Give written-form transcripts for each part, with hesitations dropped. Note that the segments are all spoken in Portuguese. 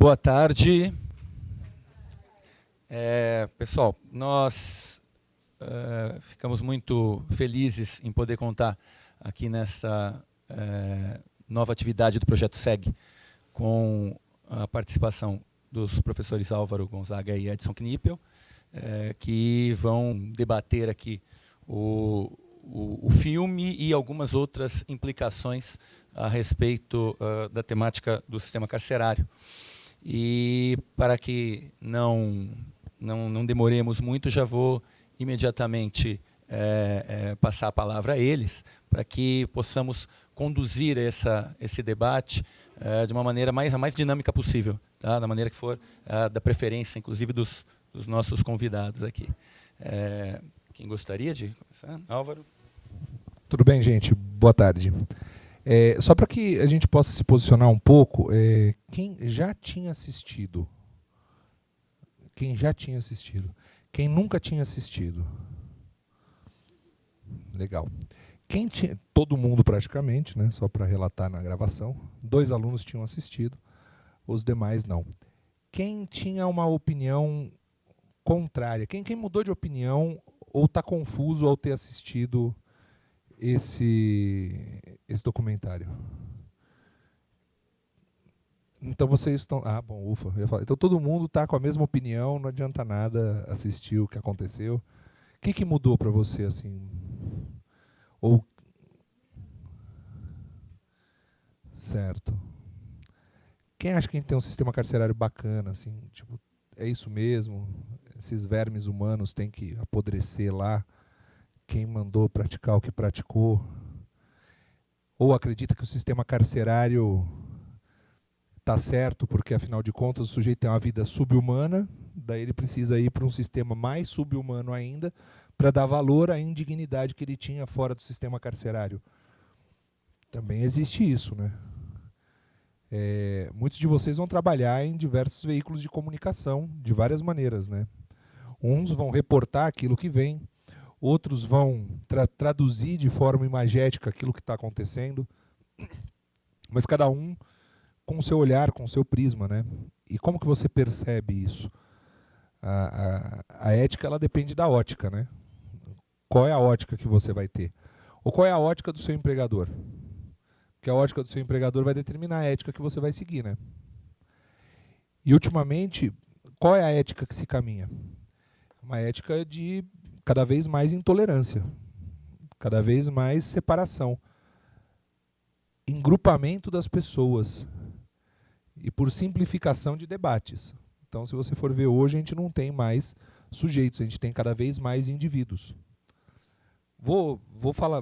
Boa tarde. Pessoal, nós ficamos muito felizes em poder contar aqui nessa nova atividade do Projeto SEG com a participação dos professores Álvaro Gonzaga e Edson Knipel, que vão debater aqui o filme e algumas outras implicações a respeito da temática do sistema carcerário. E para que não demoremos muito, já vou imediatamente passar a palavra a eles, para que possamos conduzir esse debate de uma maneira a mais dinâmica possível, tá? Da maneira que for, da preferência, inclusive, dos nossos convidados aqui. Quem gostaria de começar? Álvaro? Tudo bem, gente? Boa tarde. Só para que a gente possa se posicionar um pouco, quem já tinha assistido? Quem já tinha assistido? Quem nunca tinha assistido? Legal. Quem tinha, todo mundo praticamente, né, só para relatar na gravação, 2 alunos tinham assistido, os demais não. Quem tinha uma opinião contrária? Quem mudou de opinião ou está confuso ao ter assistido esse documentário? Então vocês estão... Ah, bom, ufa. Eu ia falar. Então todo mundo está com a mesma opinião, não adianta nada assistir o que aconteceu. O que mudou para você, assim? Ou... Certo. Quem acha que tem um sistema carcerário bacana, assim, tipo, é isso mesmo? Esses vermes humanos têm que apodrecer lá? Quem mandou praticar o que praticou? Ou acredita que o sistema carcerário está certo, porque, afinal de contas, o sujeito tem uma vida subhumana, daí ele precisa ir para um sistema mais subhumano ainda, para dar valor à indignidade que ele tinha fora do sistema carcerário. Também existe isso, né? Muitos de vocês vão trabalhar em diversos veículos de comunicação, de várias maneiras, né? Uns vão reportar aquilo que vem, outros vão traduzir de forma imagética aquilo que está acontecendo, mas cada um com o seu olhar, com o seu prisma, né? E como que você percebe isso? A ética, ela depende da ótica, né? Qual é a ótica que você vai ter? Ou qual é a ótica do seu empregador? Porque a ótica do seu empregador vai determinar a ética que você vai seguir, né? E, ultimamente, qual é a ética que se caminha? Uma ética de cada vez mais intolerância, cada vez mais separação, engrupamento das pessoas e por simplificação de debates. Então, se você for ver hoje, a gente não tem mais sujeitos, a gente tem cada vez mais indivíduos. Vou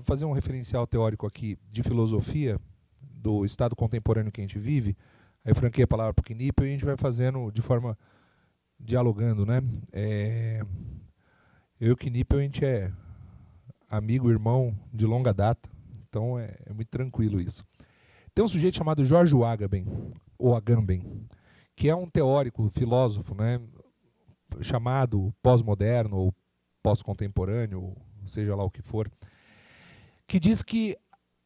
fazer um referencial teórico aqui de filosofia do estado contemporâneo que a gente vive. Aí eu franquei a palavra para o Knipel e a gente vai fazendo de forma dialogando, né? Eu e o Knipel, a gente é amigo, irmão de longa data, então é muito tranquilo isso. Tem um sujeito chamado George Agamben, que é um teórico, filósofo, né, chamado pós-moderno ou pós-contemporâneo, seja lá o que for, que diz que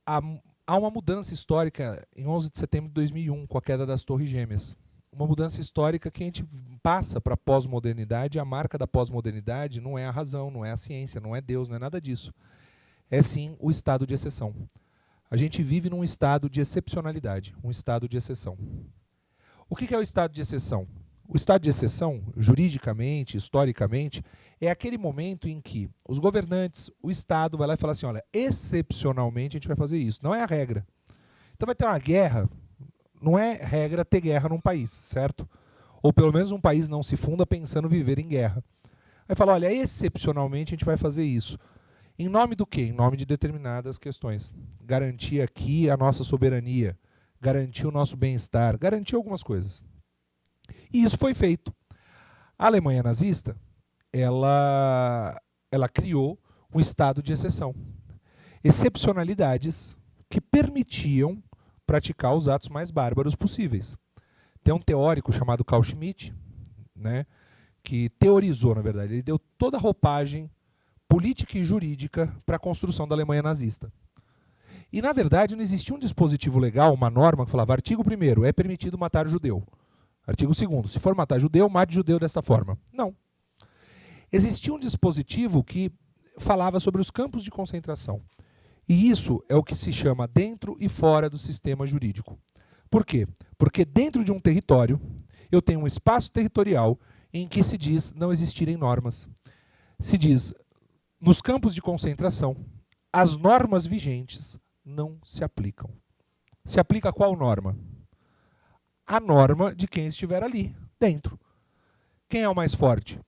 há uma mudança histórica em 11 de setembro de 2001, com a queda das Torres Gêmeas. Uma mudança histórica que a gente passa para a pós-modernidade, e a marca da pós-modernidade não é a razão, não é a ciência, não é Deus, não é nada disso. É sim o estado de exceção. A gente vive num estado de excepcionalidade, um estado de exceção. O que é o estado de exceção? O estado de exceção, juridicamente, historicamente, é aquele momento em que os governantes, o Estado vai lá e fala assim, olha, excepcionalmente a gente vai fazer isso. Não é a regra. Então vai ter uma guerra, não é regra ter guerra num país, certo? Ou pelo menos um país não se funda pensando viver em guerra. Aí fala, olha, excepcionalmente a gente vai fazer isso. Em nome do quê? Em nome de determinadas questões. Garantir aqui a nossa soberania, garantir o nosso bem-estar, garantir algumas coisas. E isso foi feito. A Alemanha nazista, ela criou um estado de exceção. Excepcionalidades que permitiam praticar os atos mais bárbaros possíveis. Tem um teórico chamado Carl Schmitt, né, que teorizou, na verdade, ele deu toda a roupagem política e jurídica para a construção da Alemanha nazista. E, na verdade, não existia um dispositivo legal, uma norma que falava, artigo 1º, é permitido matar judeu. Artigo 2º. Se for matar judeu, mate judeu desta forma. Não. Existia um dispositivo que falava sobre os campos de concentração. E isso é o que se chama dentro e fora do sistema jurídico. Por quê? Porque dentro de um território, eu tenho um espaço territorial em que se diz não existirem normas. Se diz, nos campos de concentração, as normas vigentes não se aplicam. Se aplica qual norma? A norma de quem estiver ali, dentro. Quem é o mais forte?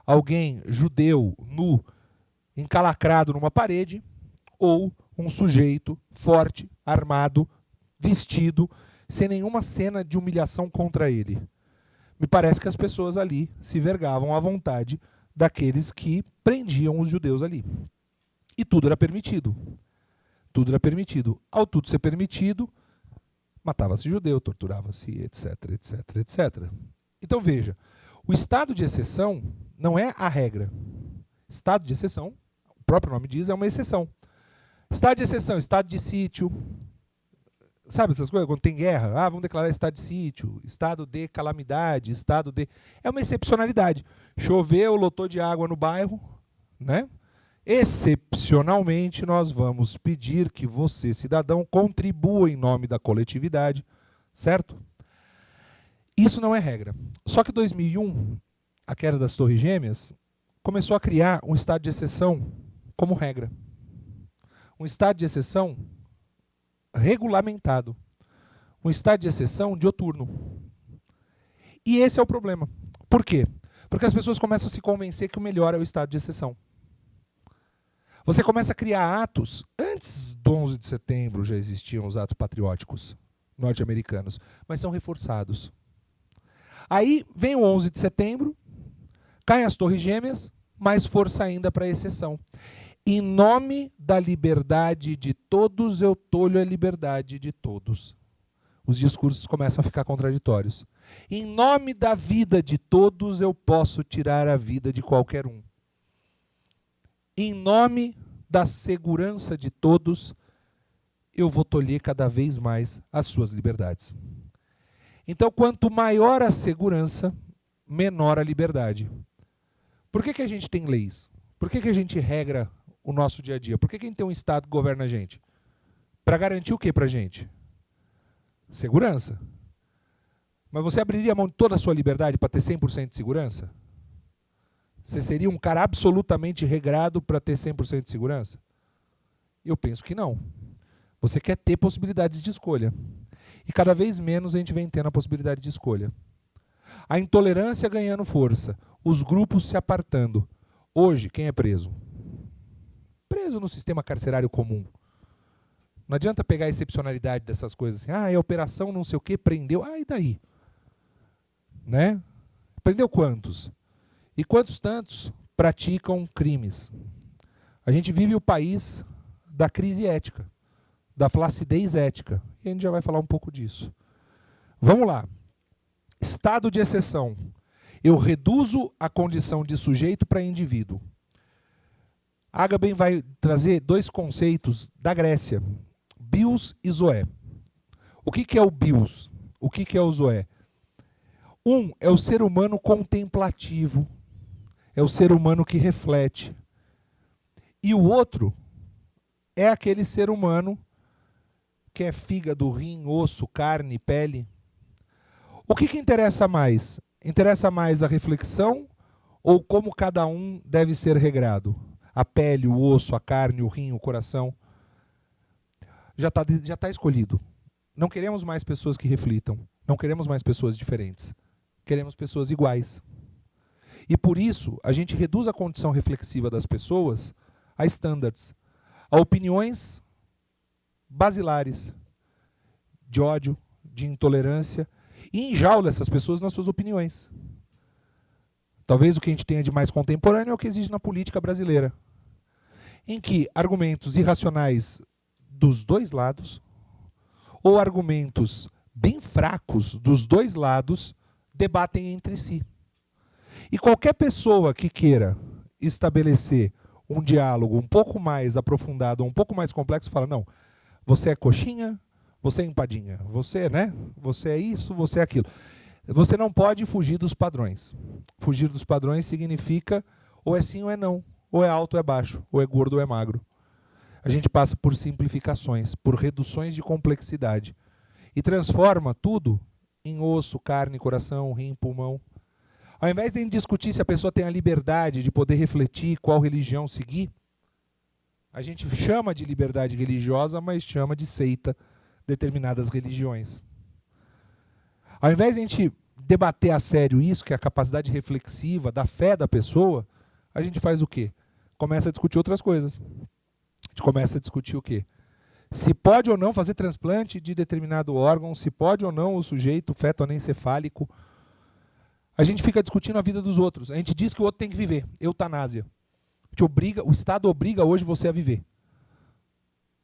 Alguém judeu, nu, encalacrado numa parede, ou um sujeito forte, armado, vestido, sem nenhuma cena de humilhação contra ele. Me parece que as pessoas ali se vergavam à vontade daqueles que prendiam os judeus ali. E tudo era permitido. Tudo era permitido. Ao tudo ser permitido, matava-se judeu, torturava-se, etc, etc, etc. Então veja, o estado de exceção não é a regra. Estado de exceção, o próprio nome diz, é uma exceção. Estado de exceção, estado de sítio. Sabe essas coisas? Quando tem guerra, vamos declarar estado de sítio, estado de calamidade, estado de... É uma excepcionalidade. Choveu, lotou de água no bairro, né? Excepcionalmente, nós vamos pedir que você, cidadão, contribua em nome da coletividade, certo? Isso não é regra. Só que em 2001, a queda das Torres Gêmeas começou a criar um estado de exceção como regra. Um estado de exceção regulamentado. Um estado de exceção dioturno. E esse é o problema. Por quê? Porque as pessoas começam a se convencer que o melhor é o estado de exceção. Você começa a criar atos. Antes do 11 de setembro já existiam os atos patrióticos norte-americanos, mas são reforçados. Aí vem o 11 de setembro, caem as Torres Gêmeas, mais força ainda para a exceção. Em nome da liberdade de todos, eu tolho a liberdade de todos. Os discursos começam a ficar contraditórios. Em nome da vida de todos, eu posso tirar a vida de qualquer um. Em nome da segurança de todos, eu vou tolher cada vez mais as suas liberdades. Então, quanto maior a segurança, menor a liberdade. Por que a gente tem leis? Por que a gente regra o nosso dia a dia? Por que a gente tem um Estado que governa a gente? Para garantir o que para a gente? Segurança. Mas você abriria a mão de toda a sua liberdade para ter 100% de segurança? Você seria um cara absolutamente regrado para ter 100% de segurança? Eu penso que não. Você quer ter possibilidades de escolha. E cada vez menos a gente vem tendo a possibilidade de escolha. A intolerância ganhando força. Os grupos se apartando. Hoje, quem é preso? Preso no sistema carcerário comum. Não adianta pegar a excepcionalidade dessas coisas assim. É operação não sei o quê, prendeu. E daí? Né? Prendeu quantos? E quantos tantos praticam crimes? A gente vive o país da crise ética, da flacidez ética. E a gente já vai falar um pouco disso. Vamos lá. Estado de exceção. Eu reduzo a condição de sujeito para indivíduo. Agamben vai trazer dois conceitos da Grécia. Bios e zoé. O que é o bios? O que é o zoé? Um é o ser humano contemplativo. É o ser humano que reflete. E o outro é aquele ser humano que é fígado, rim, osso, carne, pele. O que interessa mais? Interessa mais a reflexão ou como cada um deve ser regrado? A pele, o osso, a carne, o rim, o coração. Já tá escolhido. Não queremos mais pessoas que reflitam. Não queremos mais pessoas diferentes. Queremos pessoas iguais. E por isso, a gente reduz a condição reflexiva das pessoas a standards, a opiniões basilares de ódio, de intolerância, e enjaula essas pessoas nas suas opiniões. Talvez o que a gente tenha de mais contemporâneo é o que existe na política brasileira, em que argumentos irracionais dos dois lados, ou argumentos bem fracos dos dois lados, debatem entre si. E qualquer pessoa que queira estabelecer um diálogo um pouco mais aprofundado, um pouco mais complexo, fala, não, você é coxinha, você é empadinha, você é isso, você é aquilo. Você não pode fugir dos padrões. Fugir dos padrões significa ou é sim ou é não, ou é alto ou é baixo, ou é gordo ou é magro. A gente passa por simplificações, por reduções de complexidade e transforma tudo em osso, carne, coração, rim, pulmão. Ao invés de a gente discutir se a pessoa tem a liberdade de poder refletir qual religião seguir, a gente chama de liberdade religiosa, mas chama de seita determinadas religiões. Ao invés de a gente debater a sério isso, que é a capacidade reflexiva da fé da pessoa, a gente faz o quê? Começa a discutir outras coisas. A gente começa a discutir o quê? Se pode ou não fazer transplante de determinado órgão, se pode ou não o sujeito feto-anencefálico. A gente fica discutindo a vida dos outros. A gente diz que o outro tem que viver. Eutanásia. O Estado obriga hoje você a viver.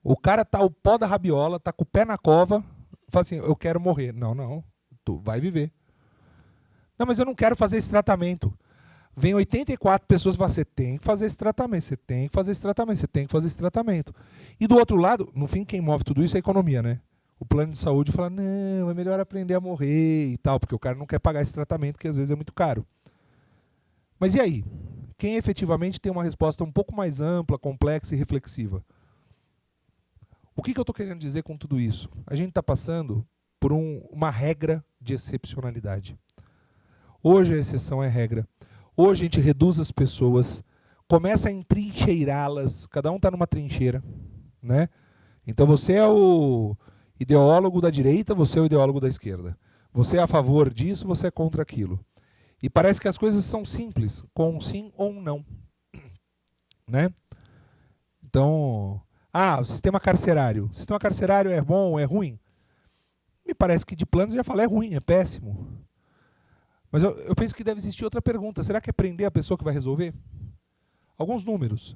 O cara tá o pó da rabiola, tá com o pé na cova, fala assim, eu quero morrer. Não, tu vai viver. Não, mas eu não quero fazer esse tratamento. Vem 84 pessoas e falam, você tem que fazer esse tratamento, você tem que fazer esse tratamento, você tem que fazer esse tratamento. E do outro lado, no fim, quem move tudo isso é a economia, né? O plano de saúde fala, não, é melhor aprender a morrer e tal, porque o cara não quer pagar esse tratamento, que às vezes é muito caro. Mas e aí? Quem efetivamente tem uma resposta um pouco mais ampla, complexa e reflexiva? O que eu estou querendo dizer com tudo isso? A gente está passando por uma regra de excepcionalidade. Hoje a exceção é regra. Hoje a gente reduz as pessoas, começa a entrincheirá-las, cada um está numa trincheira, né? Então você é o ideólogo da direita, você é o ideólogo da esquerda. Você é a favor disso, você é contra aquilo. E parece que as coisas são simples, com um sim ou um não. Né? Então, o sistema carcerário. O sistema carcerário é bom ou é ruim? Me parece que de plano você já fala, é ruim, é péssimo. Mas eu penso que deve existir outra pergunta. Será que é prender a pessoa que vai resolver? Alguns números.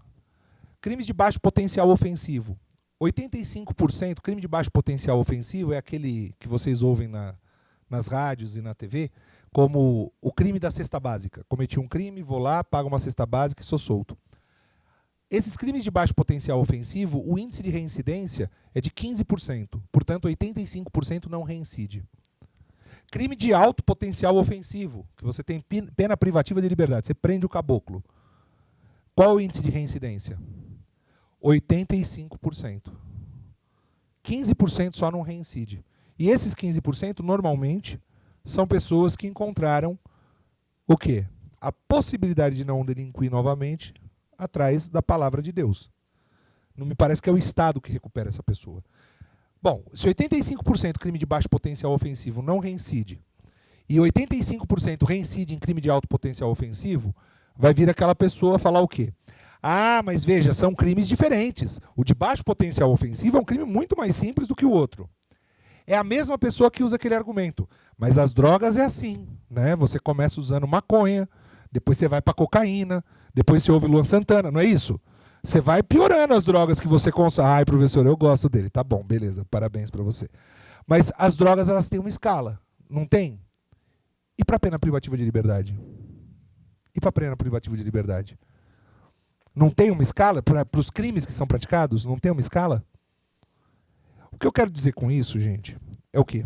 Crimes de baixo potencial ofensivo. 85% crime de baixo potencial ofensivo é aquele que vocês ouvem nas rádios e na TV, como o crime da cesta básica. Cometi um crime, vou lá, pago uma cesta básica e sou solto. Esses crimes de baixo potencial ofensivo, o índice de reincidência é de 15%. Portanto, 85% não reincide. Crime de alto potencial ofensivo, que você tem pena privativa de liberdade, você prende o caboclo. Qual é o índice de reincidência? 85%. 15% só não reincide. E esses 15%, normalmente, são pessoas que encontraram o quê? A possibilidade de não delinquir novamente atrás da palavra de Deus. Não me parece que é o Estado que recupera essa pessoa. Bom, se 85% crime de baixo potencial ofensivo não reincide e 85% reincide em crime de alto potencial ofensivo, vai vir aquela pessoa falar o quê? Mas veja, são crimes diferentes. O de baixo potencial ofensivo é um crime muito mais simples do que o outro. É a mesma pessoa que usa aquele argumento. Mas as drogas é assim, né? Você começa usando maconha, depois você vai para cocaína, depois você ouve Luan Santana, não é isso? Você vai piorando as drogas que você consome. Ai, professor, eu gosto dele. Tá bom, beleza, parabéns para você. Mas as drogas, elas têm uma escala, não tem? E para a pena privativa de liberdade? E para a pena privativa de liberdade? Não tem uma escala? Para os crimes que são praticados, não tem uma escala? O que eu quero dizer com isso, gente, é o quê?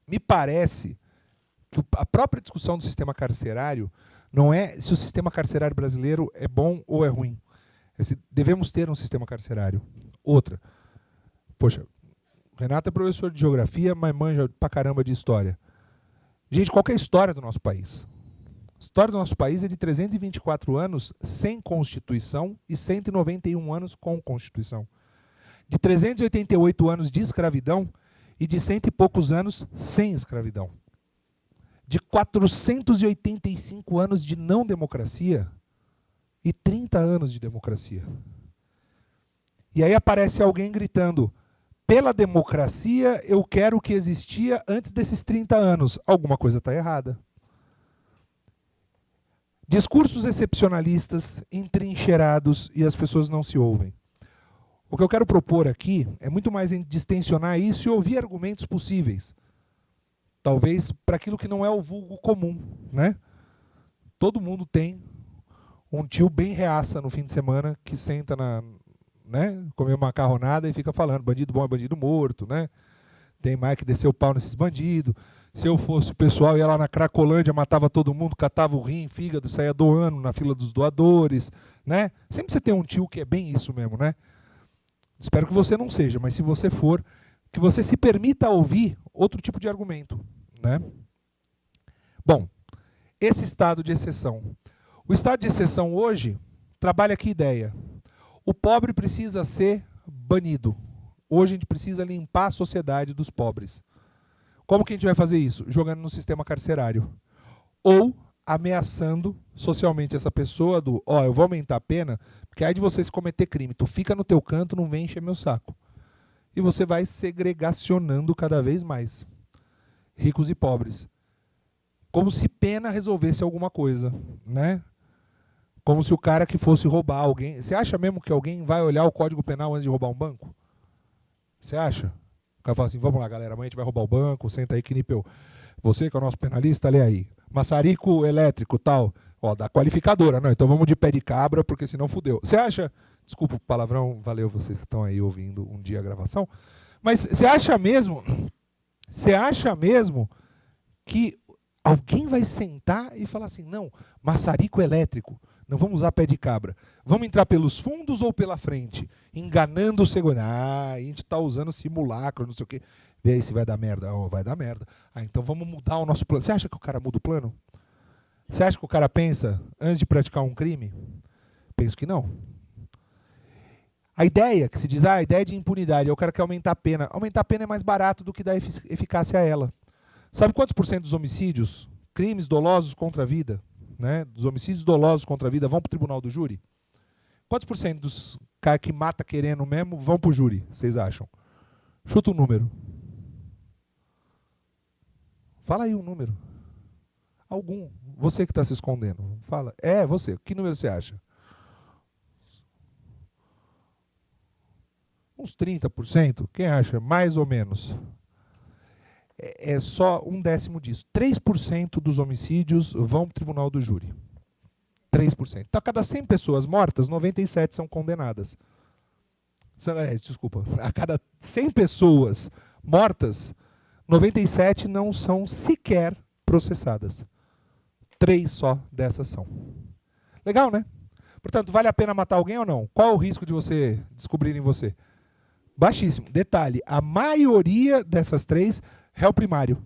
Me parece que a própria discussão do sistema carcerário não é se o sistema carcerário brasileiro é bom ou é ruim. Devemos ter um sistema carcerário. Outra. Poxa, Renato é professor de geografia, mas manja pra caramba de história. Gente, qual que é a história do nosso país? A história do nosso país é de 324 anos sem Constituição e 191 anos com Constituição. De 388 anos de escravidão e de 100 e poucos anos sem escravidão. De 485 anos de não democracia e 30 anos de democracia. E aí aparece alguém gritando, pela democracia eu quero o que existia antes desses 30 anos. Alguma coisa está errada. Discursos excepcionalistas, entrincheirados, e as pessoas não se ouvem. O que eu quero propor aqui é muito mais em distensionar isso e ouvir argumentos possíveis. Talvez para aquilo que não é o vulgo comum, né? Todo mundo tem um tio bem reaça no fim de semana que senta comer uma macarronada e fica falando bandido bom é bandido morto, né? Tem mais que descer o pau nesses bandidos. Se eu fosse o pessoal, ia lá na Cracolândia, matava todo mundo, catava o rim, fígado, saía doando na fila dos doadores, né? Sempre você tem um tio que é bem isso mesmo, né? Espero que você não seja, mas se você for, que você se permita ouvir outro tipo de argumento, né? Bom, esse estado de exceção. O estado de exceção hoje trabalha que ideia? O pobre precisa ser banido. Hoje a gente precisa limpar a sociedade dos pobres. Como que a gente vai fazer isso? Jogando no sistema carcerário. Ou ameaçando socialmente essa pessoa do, eu vou aumentar a pena, porque aí de você se cometer crime, tu fica no teu canto, não vem encher meu saco. E você vai segregacionando cada vez mais ricos e pobres. Como se pena resolvesse alguma coisa, né? Como se o cara que fosse roubar alguém... Você acha mesmo que alguém vai olhar o Código Penal antes de roubar um banco? Você acha? O cara fala assim, vamos lá, galera, amanhã a gente vai roubar o banco, senta aí que nipeu. Você que é o nosso penalista, lê aí. Maçarico elétrico, tal. Da qualificadora. Não, então vamos de pé de cabra, porque senão fudeu. Você acha... Desculpa o palavrão, valeu vocês que estão aí ouvindo um dia a gravação. Mas você acha mesmo que alguém vai sentar e falar assim, não, maçarico elétrico, não vamos usar pé de cabra. Vamos entrar pelos fundos ou pela frente? Enganando o segurança. A gente está usando simulacro, não sei o quê. Vê aí se vai dar merda. Vai dar merda. Então vamos mudar o nosso plano. Você acha que o cara muda o plano? Você acha que o cara pensa antes de praticar um crime? Penso que não. A ideia que se diz, a ideia de impunidade, o cara quer aumentar a pena. Aumentar a pena é mais barato do que dar eficácia a ela. Sabe quantos por cento dos homicídios, crimes dolosos contra a vida, né, dos homicídios dolosos contra a vida vão para o tribunal do júri? Quantos por cento dos caras que mata querendo mesmo vão para o júri, vocês acham? Chuta um número. Fala aí um número. Algum. Você que está se escondendo. Fala. Você. Que número você acha? Uns 30%? Quem acha? Mais ou menos. É só 1/10 disso. 3% dos homicídios vão para o tribunal do júri. 3%. Então, a cada 100 pessoas mortas, 97 são condenadas. Desculpa. A cada 100 pessoas mortas, 97 não são sequer processadas. 3 só dessas são. Legal, né? Portanto, vale a pena matar alguém ou não? Qual é o risco de você descobrir em você? Baixíssimo. Detalhe, a maioria dessas 3, réu primário.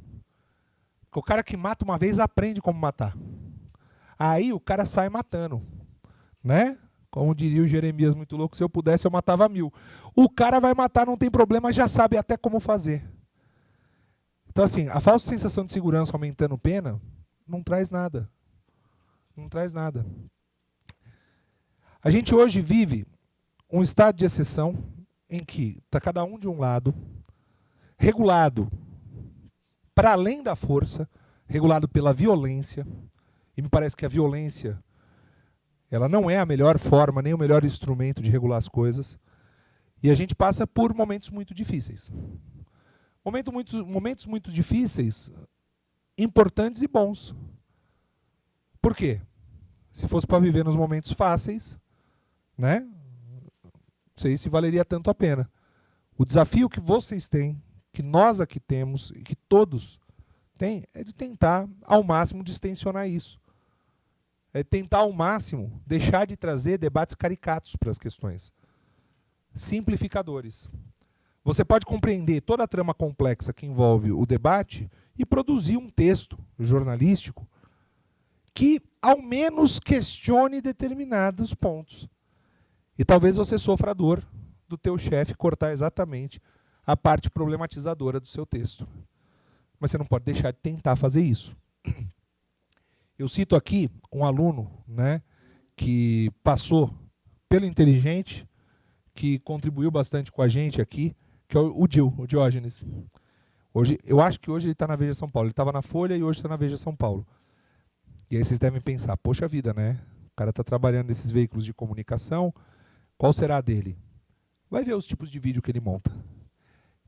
Porque o cara que mata uma vez aprende como matar. Aí o cara sai matando. Né? Como diria o Jeremias muito louco, se eu pudesse eu matava 1000. O cara vai matar, não tem problema, já sabe até como fazer. Então assim, a falsa sensação de segurança aumentando pena não traz nada. Não traz nada. A gente hoje vive um estado de exceção em que está cada um de um lado, regulado para além da força, regulado pela violência, e me parece que a violência ela não é a melhor forma, nem o melhor instrumento de regular as coisas, e a gente passa por momentos muito difíceis. Momentos muito difíceis, importantes e bons. Por quê? Se fosse para viver nos momentos fáceis, né? Não sei se valeria tanto a pena. O desafio que vocês têm, que nós aqui temos, e que todos têm, é de tentar ao máximo distensionar isso. É tentar ao máximo deixar de trazer debates caricatos para as questões. Simplificadores. Você pode compreender toda a trama complexa que envolve o debate e produzir um texto jornalístico que ao menos questione determinados pontos. E talvez você sofra a dor do teu chefe cortar exatamente a parte problematizadora do seu texto. Mas você não pode deixar de tentar fazer isso. Eu cito aqui um aluno, né, que passou pelo Inteligente, que contribuiu bastante com a gente aqui, que é o Diógenes. Eu acho que hoje ele está na Veja São Paulo. Ele estava na Folha e hoje está na Veja São Paulo. E aí vocês devem pensar, poxa vida, né? O cara está trabalhando nesses veículos de comunicação, qual será a dele? Vai ver os tipos de vídeo que ele monta.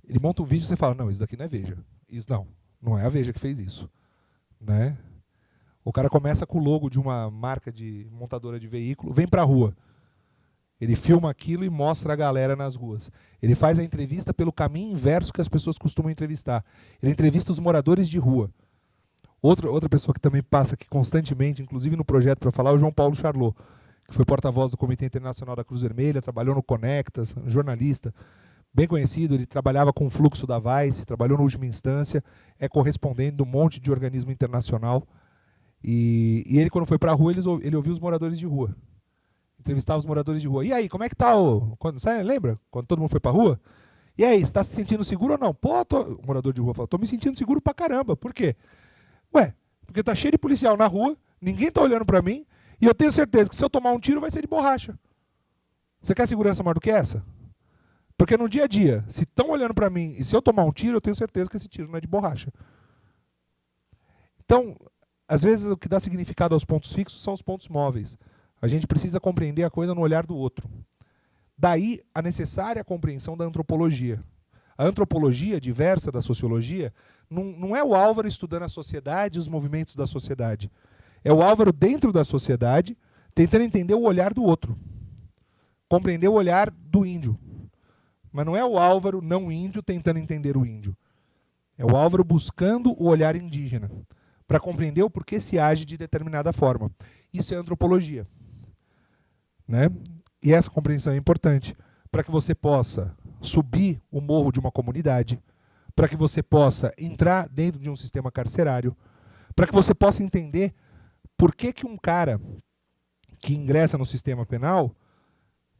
Ele monta um vídeo e você fala, não, isso daqui não é Veja. Isso não é a Veja que fez isso. Né? O cara começa com o logo de uma marca de montadora de veículo, vem para a rua. Ele filma aquilo e mostra a galera nas ruas. Ele faz a entrevista pelo caminho inverso que as pessoas costumam entrevistar. Ele entrevista os moradores de rua. Outra pessoa que também passa aqui constantemente, inclusive no projeto para falar, é o João Paulo Charlot, que foi porta-voz do Comitê Internacional da Cruz Vermelha, trabalhou no Conectas, jornalista, bem conhecido. Ele trabalhava com o fluxo da Vice, trabalhou na última instância, é correspondente de um monte de organismo internacional. E ele, quando foi para a rua, ele ouviu os moradores de rua. Entrevistava os moradores de rua. E aí, como é que tá lembra? Quando todo mundo foi pra rua? E aí, você tá se sentindo seguro ou não? Pô, o morador de rua falou, tô me sentindo seguro pra caramba. Por quê? Ué, porque tá cheio de policial na rua, ninguém tá olhando pra mim, e eu tenho certeza que se eu tomar um tiro vai ser de borracha. Você quer segurança maior do que essa? Porque no dia a dia, se estão olhando pra mim, e se eu tomar um tiro, eu tenho certeza que esse tiro não é de borracha. Então, às vezes o que dá significado aos pontos fixos são os pontos móveis. A gente precisa compreender a coisa no olhar do outro. Daí a necessária compreensão da antropologia. A antropologia diversa da sociologia não é o Álvaro estudando a sociedade e os movimentos da sociedade. É o Álvaro dentro da sociedade tentando entender o olhar do outro. Compreender o olhar do índio. Mas não é o Álvaro não índio tentando entender o índio. É o Álvaro buscando o olhar indígena para compreender o porquê se age de determinada forma. Isso é antropologia. Né? E essa compreensão é importante para que você possa subir o morro de uma comunidade, para que você possa entrar dentro de um sistema carcerário, para que você possa entender por que um cara que ingressa no sistema penal,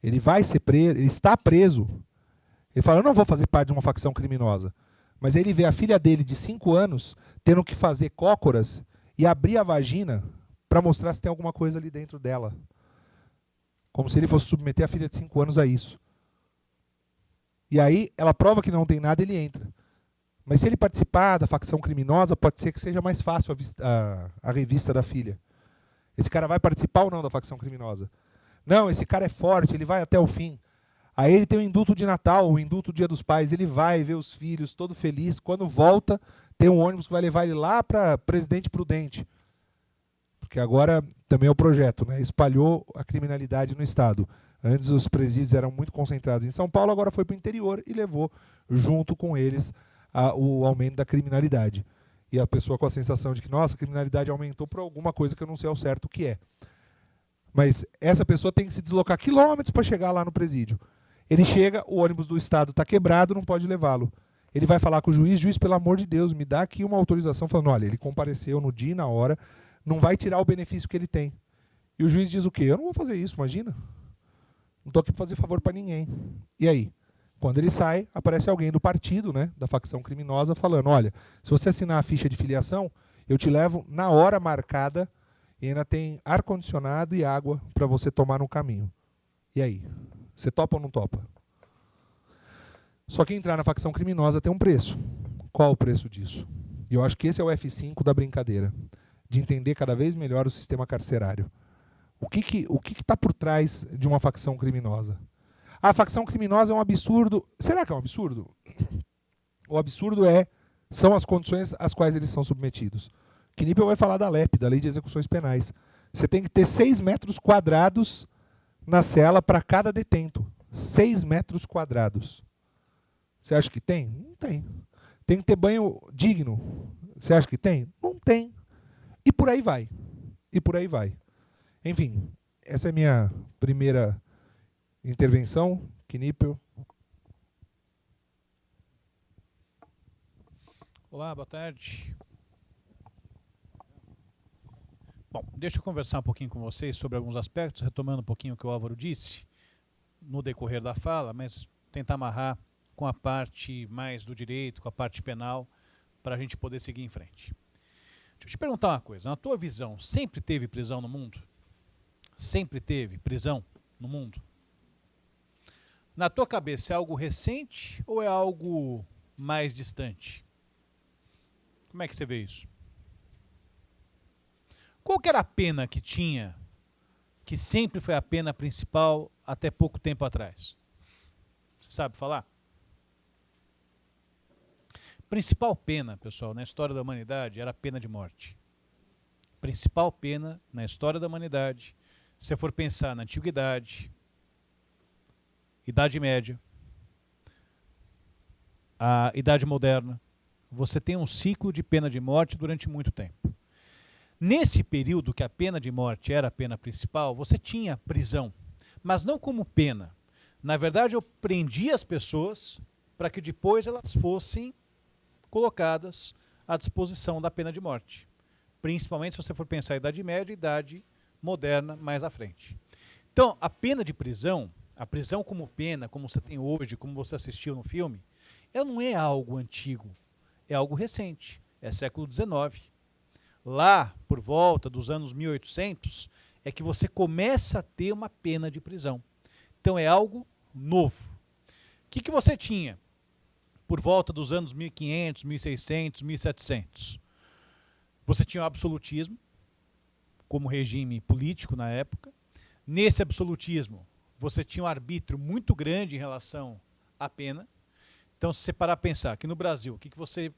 ele vai ser preso, ele está preso, ele fala, eu não vou fazer parte de uma facção criminosa, mas ele vê a filha dele de 5 anos tendo que fazer cócoras e abrir a vagina para mostrar se tem alguma coisa ali dentro dela. Como se ele fosse submeter a filha de 5 anos a isso. E aí, ela prova que não tem nada, ele entra. Mas se ele participar da facção criminosa, pode ser que seja mais fácil a revista da filha. Esse cara vai participar ou não da facção criminosa? Não, esse cara é forte, ele vai até o fim. Aí ele tem o indulto de Natal, o indulto do Dia dos Pais, ele vai ver os filhos, todo feliz. Quando volta, tem um ônibus que vai levar ele lá para Presidente Prudente. Porque agora também é o projeto, né? Espalhou a criminalidade no estado. Antes os presídios eram muito concentrados em São Paulo, agora foi para o interior e levou junto com eles o aumento da criminalidade. E a pessoa com a sensação de que, nossa, a criminalidade aumentou por alguma coisa que eu não sei ao certo o que é. Mas essa pessoa tem que se deslocar quilômetros para chegar lá no presídio. Ele chega, o ônibus do estado está quebrado, não pode levá-lo. Ele vai falar com o juiz, pelo amor de Deus, me dá aqui uma autorização, falando, olha, ele compareceu no dia e na hora, não vai tirar o benefício que ele tem. E o juiz diz o quê? Eu não vou fazer isso, imagina. Não estou aqui para fazer favor para ninguém. E aí? Quando ele sai, aparece alguém do partido, né, da facção criminosa, falando, olha, se você assinar a ficha de filiação, eu te levo na hora marcada e ainda tem ar-condicionado e água para você tomar no caminho. E aí? Você topa ou não topa? Só que entrar na facção criminosa tem um preço. Qual o preço disso? E eu acho que esse é o F5 da brincadeira. De entender cada vez melhor o sistema carcerário. O que está por trás de uma facção criminosa? A facção criminosa é um absurdo. Será que é um absurdo? O absurdo são as condições às quais eles são submetidos. Knippel vai falar da LEP, da Lei de Execuções Penais. Você tem que ter 6 metros quadrados na cela para cada detento. 6 metros quadrados. Você acha que tem? Não tem. Tem que ter banho digno. Você acha que tem? Não tem. E por aí vai. E por aí vai. Enfim, essa é a minha primeira intervenção. Knippel. Olá, boa tarde. Bom, deixa eu conversar um pouquinho com vocês sobre alguns aspectos, retomando um pouquinho o que o Álvaro disse no decorrer da fala, mas tentar amarrar com a parte mais do direito, com a parte penal, para a gente poder seguir em frente. Deixa eu te perguntar uma coisa, na tua visão, sempre teve prisão no mundo? Sempre teve prisão no mundo? Na tua cabeça é algo recente ou é algo mais distante? Como é que você vê isso? Qual que era a pena que tinha, que sempre foi a pena principal até pouco tempo atrás? Você sabe falar? Principal pena, pessoal, na história da humanidade era a pena de morte. Principal pena na história da humanidade, se você for pensar na antiguidade, Idade Média, a Idade Moderna, você tem um ciclo de pena de morte durante muito tempo. Nesse período que a pena de morte era a pena principal, você tinha prisão, mas não como pena. Na verdade, eu prendia as pessoas para que depois elas fossem colocadas à disposição da pena de morte. Principalmente se você for pensar em Idade Média e Idade Moderna mais à frente. Então, a pena de prisão, a prisão como pena, como você tem hoje, como você assistiu no filme, ela não é algo antigo, é algo recente, é século XIX. Lá, por volta dos anos 1800, é que você começa a ter uma pena de prisão. Então, é algo novo. O que você tinha por volta dos anos 1500, 1600, 1700? Você tinha o absolutismo como regime político na época. Nesse absolutismo, você tinha um arbítrio muito grande em relação à pena. Então, se você parar a pensar aqui no Brasil, o que você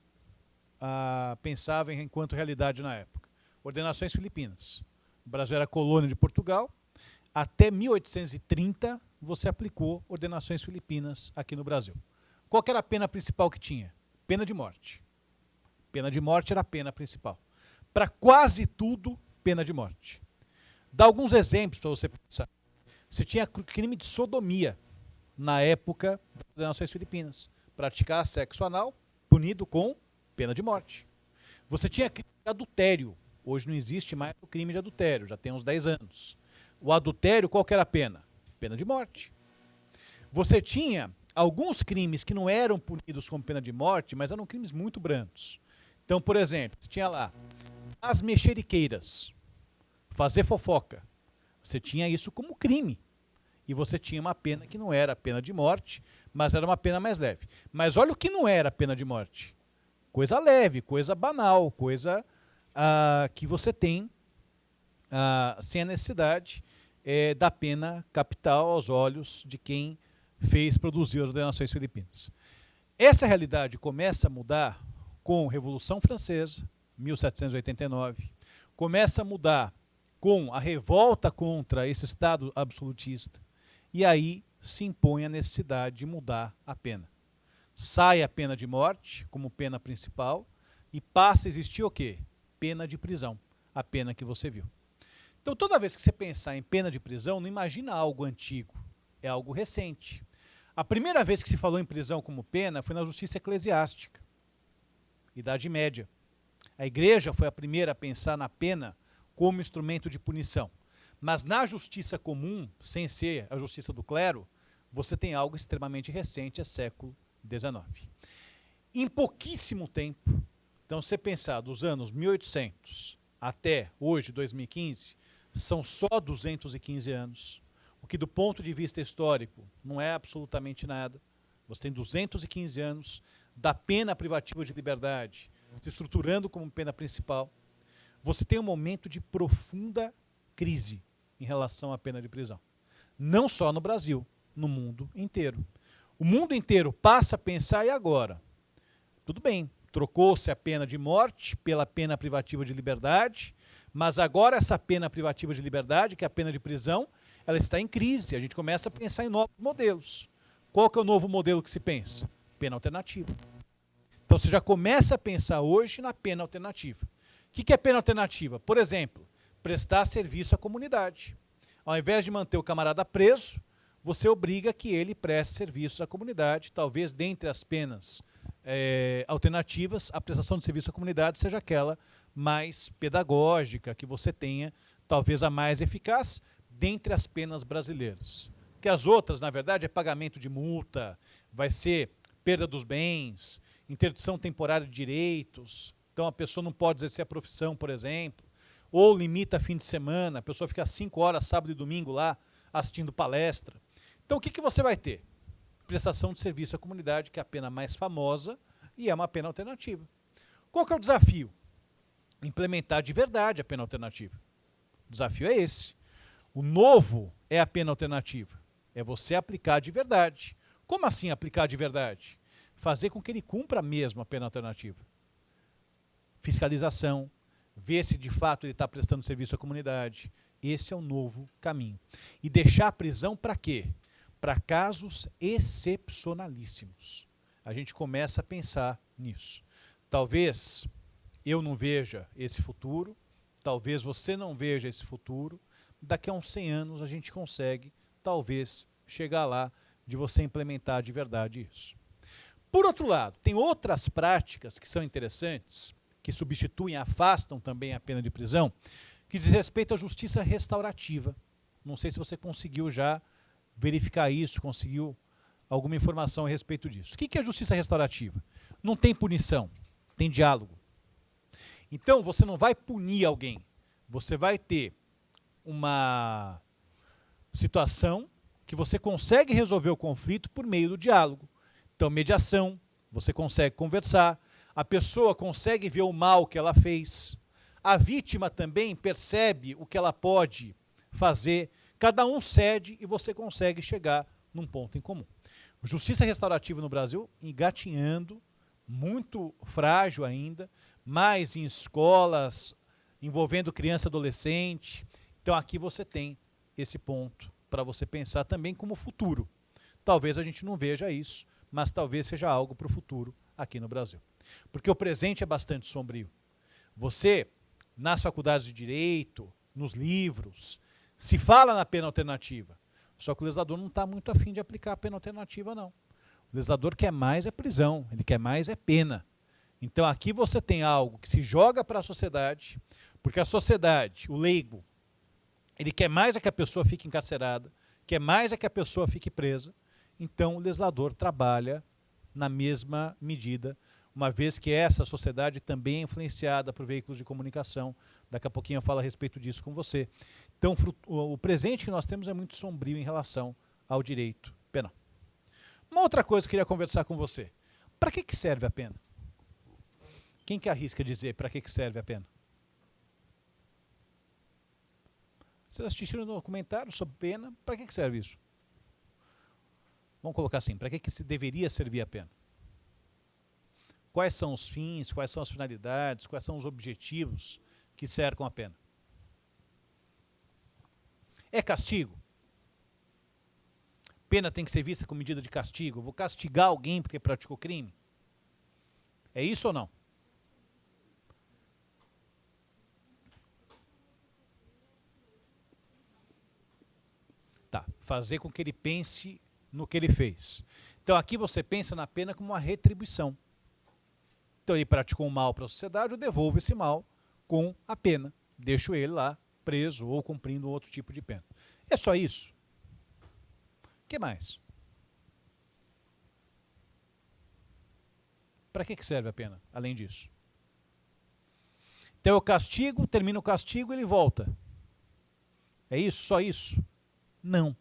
pensava enquanto realidade na época? Ordenações filipinas. O Brasil era colônia de Portugal. Até 1830, você aplicou ordenações filipinas aqui no Brasil. Qual que era a pena principal que tinha? Pena de morte. Pena de morte era a pena principal. Para quase tudo, pena de morte. Dá alguns exemplos para você pensar. Você tinha crime de sodomia na época das ordenações filipinas. Praticar sexo anal, punido com pena de morte. Você tinha crime de adultério. Hoje não existe mais o crime de adultério, já tem uns 10 anos. O adultério, qual que era a pena? Pena de morte. Você tinha alguns crimes que não eram punidos como pena de morte, mas eram crimes muito brandos. Então, por exemplo, você tinha lá as mexeriqueiras, fazer fofoca. Você tinha isso como crime. E você tinha uma pena que não era pena de morte, mas era uma pena mais leve. Mas olha o que não era pena de morte. Coisa leve, coisa banal, coisa que você tem sem a necessidade da pena capital aos olhos de quem produziu as ordenações filipinas. Essa realidade começa a mudar com a Revolução Francesa, 1789, começa a mudar com a revolta contra esse Estado absolutista, e aí se impõe a necessidade de mudar a pena. Sai a pena de morte como pena principal e passa a existir o quê? Pena de prisão, a pena que você viu. Então, toda vez que você pensar em pena de prisão, não imagina algo antigo, é algo recente. A primeira vez que se falou em prisão como pena foi na justiça eclesiástica, Idade Média. A igreja foi a primeira a pensar na pena como instrumento de punição. Mas na justiça comum, sem ser a justiça do clero, você tem algo extremamente recente, é século XIX. Em pouquíssimo tempo, então se você pensar dos anos 1800 até hoje, 2015, são só 215 anos, o que do ponto de vista histórico não é absolutamente nada. Você tem 215 anos da pena privativa de liberdade se estruturando como pena principal. Você tem um momento de profunda crise em relação à pena de prisão. Não só no Brasil, no mundo inteiro. O mundo inteiro passa a pensar, e agora? Tudo bem, trocou-se a pena de morte pela pena privativa de liberdade, mas agora essa pena privativa de liberdade, que é a pena de prisão, ela está em crise. A gente começa a pensar em novos modelos. Qual que é o novo modelo que se pensa? Pena alternativa. Então você já começa a pensar hoje na pena alternativa. O que é pena alternativa? Por exemplo, prestar serviço à comunidade. Ao invés de manter o camarada preso, você obriga que ele preste serviços à comunidade. Talvez dentre as penas alternativas, a prestação de serviço à comunidade seja aquela mais pedagógica, que você tenha, talvez a mais eficaz, dentre as penas brasileiras. Que as outras, na verdade, é pagamento de multa, vai ser perda dos bens, interdição temporária de direitos. Então a pessoa não pode exercer a profissão, por exemplo, ou limita fim de semana, a pessoa fica 5 horas, sábado e domingo lá, assistindo palestra. Então o que você vai ter? Prestação de serviço à comunidade, que é a pena mais famosa e é uma pena alternativa. Qual que é o desafio? Implementar de verdade a pena alternativa. O desafio é esse. O novo é a pena alternativa. É você aplicar de verdade. Como assim aplicar de verdade? Fazer com que ele cumpra mesmo a pena alternativa. Fiscalização, ver se de fato ele está prestando serviço à comunidade. Esse é o novo caminho. E deixar a prisão para quê? para casos excepcionalíssimos. A gente começa a pensar nisso. Talvez eu não veja esse futuro, talvez você não veja esse futuro, daqui a uns 100 anos a gente consegue, talvez, chegar lá de você implementar de verdade isso. Por outro lado, tem outras práticas que são interessantes, que substituem, afastam também a pena de prisão, que diz respeito à justiça restaurativa. Não sei se você conseguiu já verificar isso, conseguiu alguma informação a respeito disso. O que é a justiça restaurativa? Não tem punição, tem diálogo. Então, você não vai punir alguém, você vai ter uma situação que você consegue resolver o conflito por meio do diálogo. Então, mediação, você consegue conversar, a pessoa consegue ver o mal que ela fez, a vítima também percebe o que ela pode fazer, cada um cede e você consegue chegar num ponto em comum. Justiça restaurativa no Brasil engatinhando, muito frágil ainda, mais em escolas, envolvendo criança e adolescente. Então aqui você tem esse ponto para você pensar também como futuro. Talvez a gente não veja isso, mas talvez seja algo para o futuro aqui no Brasil. Porque o presente é bastante sombrio. Você, nas faculdades de Direito, nos livros, se fala na pena alternativa, só que o legislador não está muito afim de aplicar a pena alternativa, não. O legislador quer mais é prisão, ele quer mais é pena. Então aqui você tem algo que se joga para a sociedade, porque a sociedade, o leigo, ele quer mais é que a pessoa fique encarcerada, quer mais é que a pessoa fique presa. Então o legislador trabalha na mesma medida, uma vez que essa sociedade também é influenciada por veículos de comunicação. Daqui a pouquinho eu falo a respeito disso com você. Então o presente que nós temos é muito sombrio em relação ao direito penal. Uma outra coisa que eu queria conversar com você. Para que serve a pena? Quem que arrisca dizer para que serve a pena? Vocês assistiram no documentário sobre pena, para que serve isso? Vamos colocar assim, para que se deveria servir a pena? Quais são os fins, quais são as finalidades, quais são os objetivos que cercam a pena? É castigo? Pena tem que ser vista como medida de castigo? Eu vou castigar alguém porque praticou crime? É isso ou não? Tá, fazer com que ele pense no que ele fez. Então aqui você pensa na pena como uma retribuição. Então ele praticou um mal para a sociedade, eu devolvo esse mal com a pena. Deixo ele lá preso ou cumprindo outro tipo de pena. É só isso? O que mais? Para que serve a pena, além disso? Então eu castigo, termino o castigo, ele volta. É isso? Só isso? Não.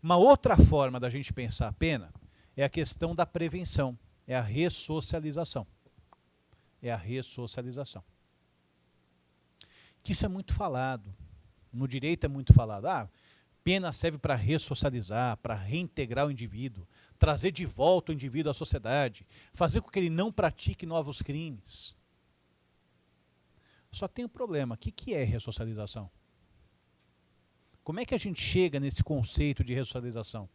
Uma outra forma da gente pensar a pena é a questão da prevenção, é a ressocialização. É a ressocialização. Que isso é muito falado. No direito é muito falado. Ah, pena serve para ressocializar, para reintegrar o indivíduo, trazer de volta o indivíduo à sociedade, fazer com que ele não pratique novos crimes. Só tem um problema. O que é ressocialização? Como é que a gente chega nesse conceito de ressocialização?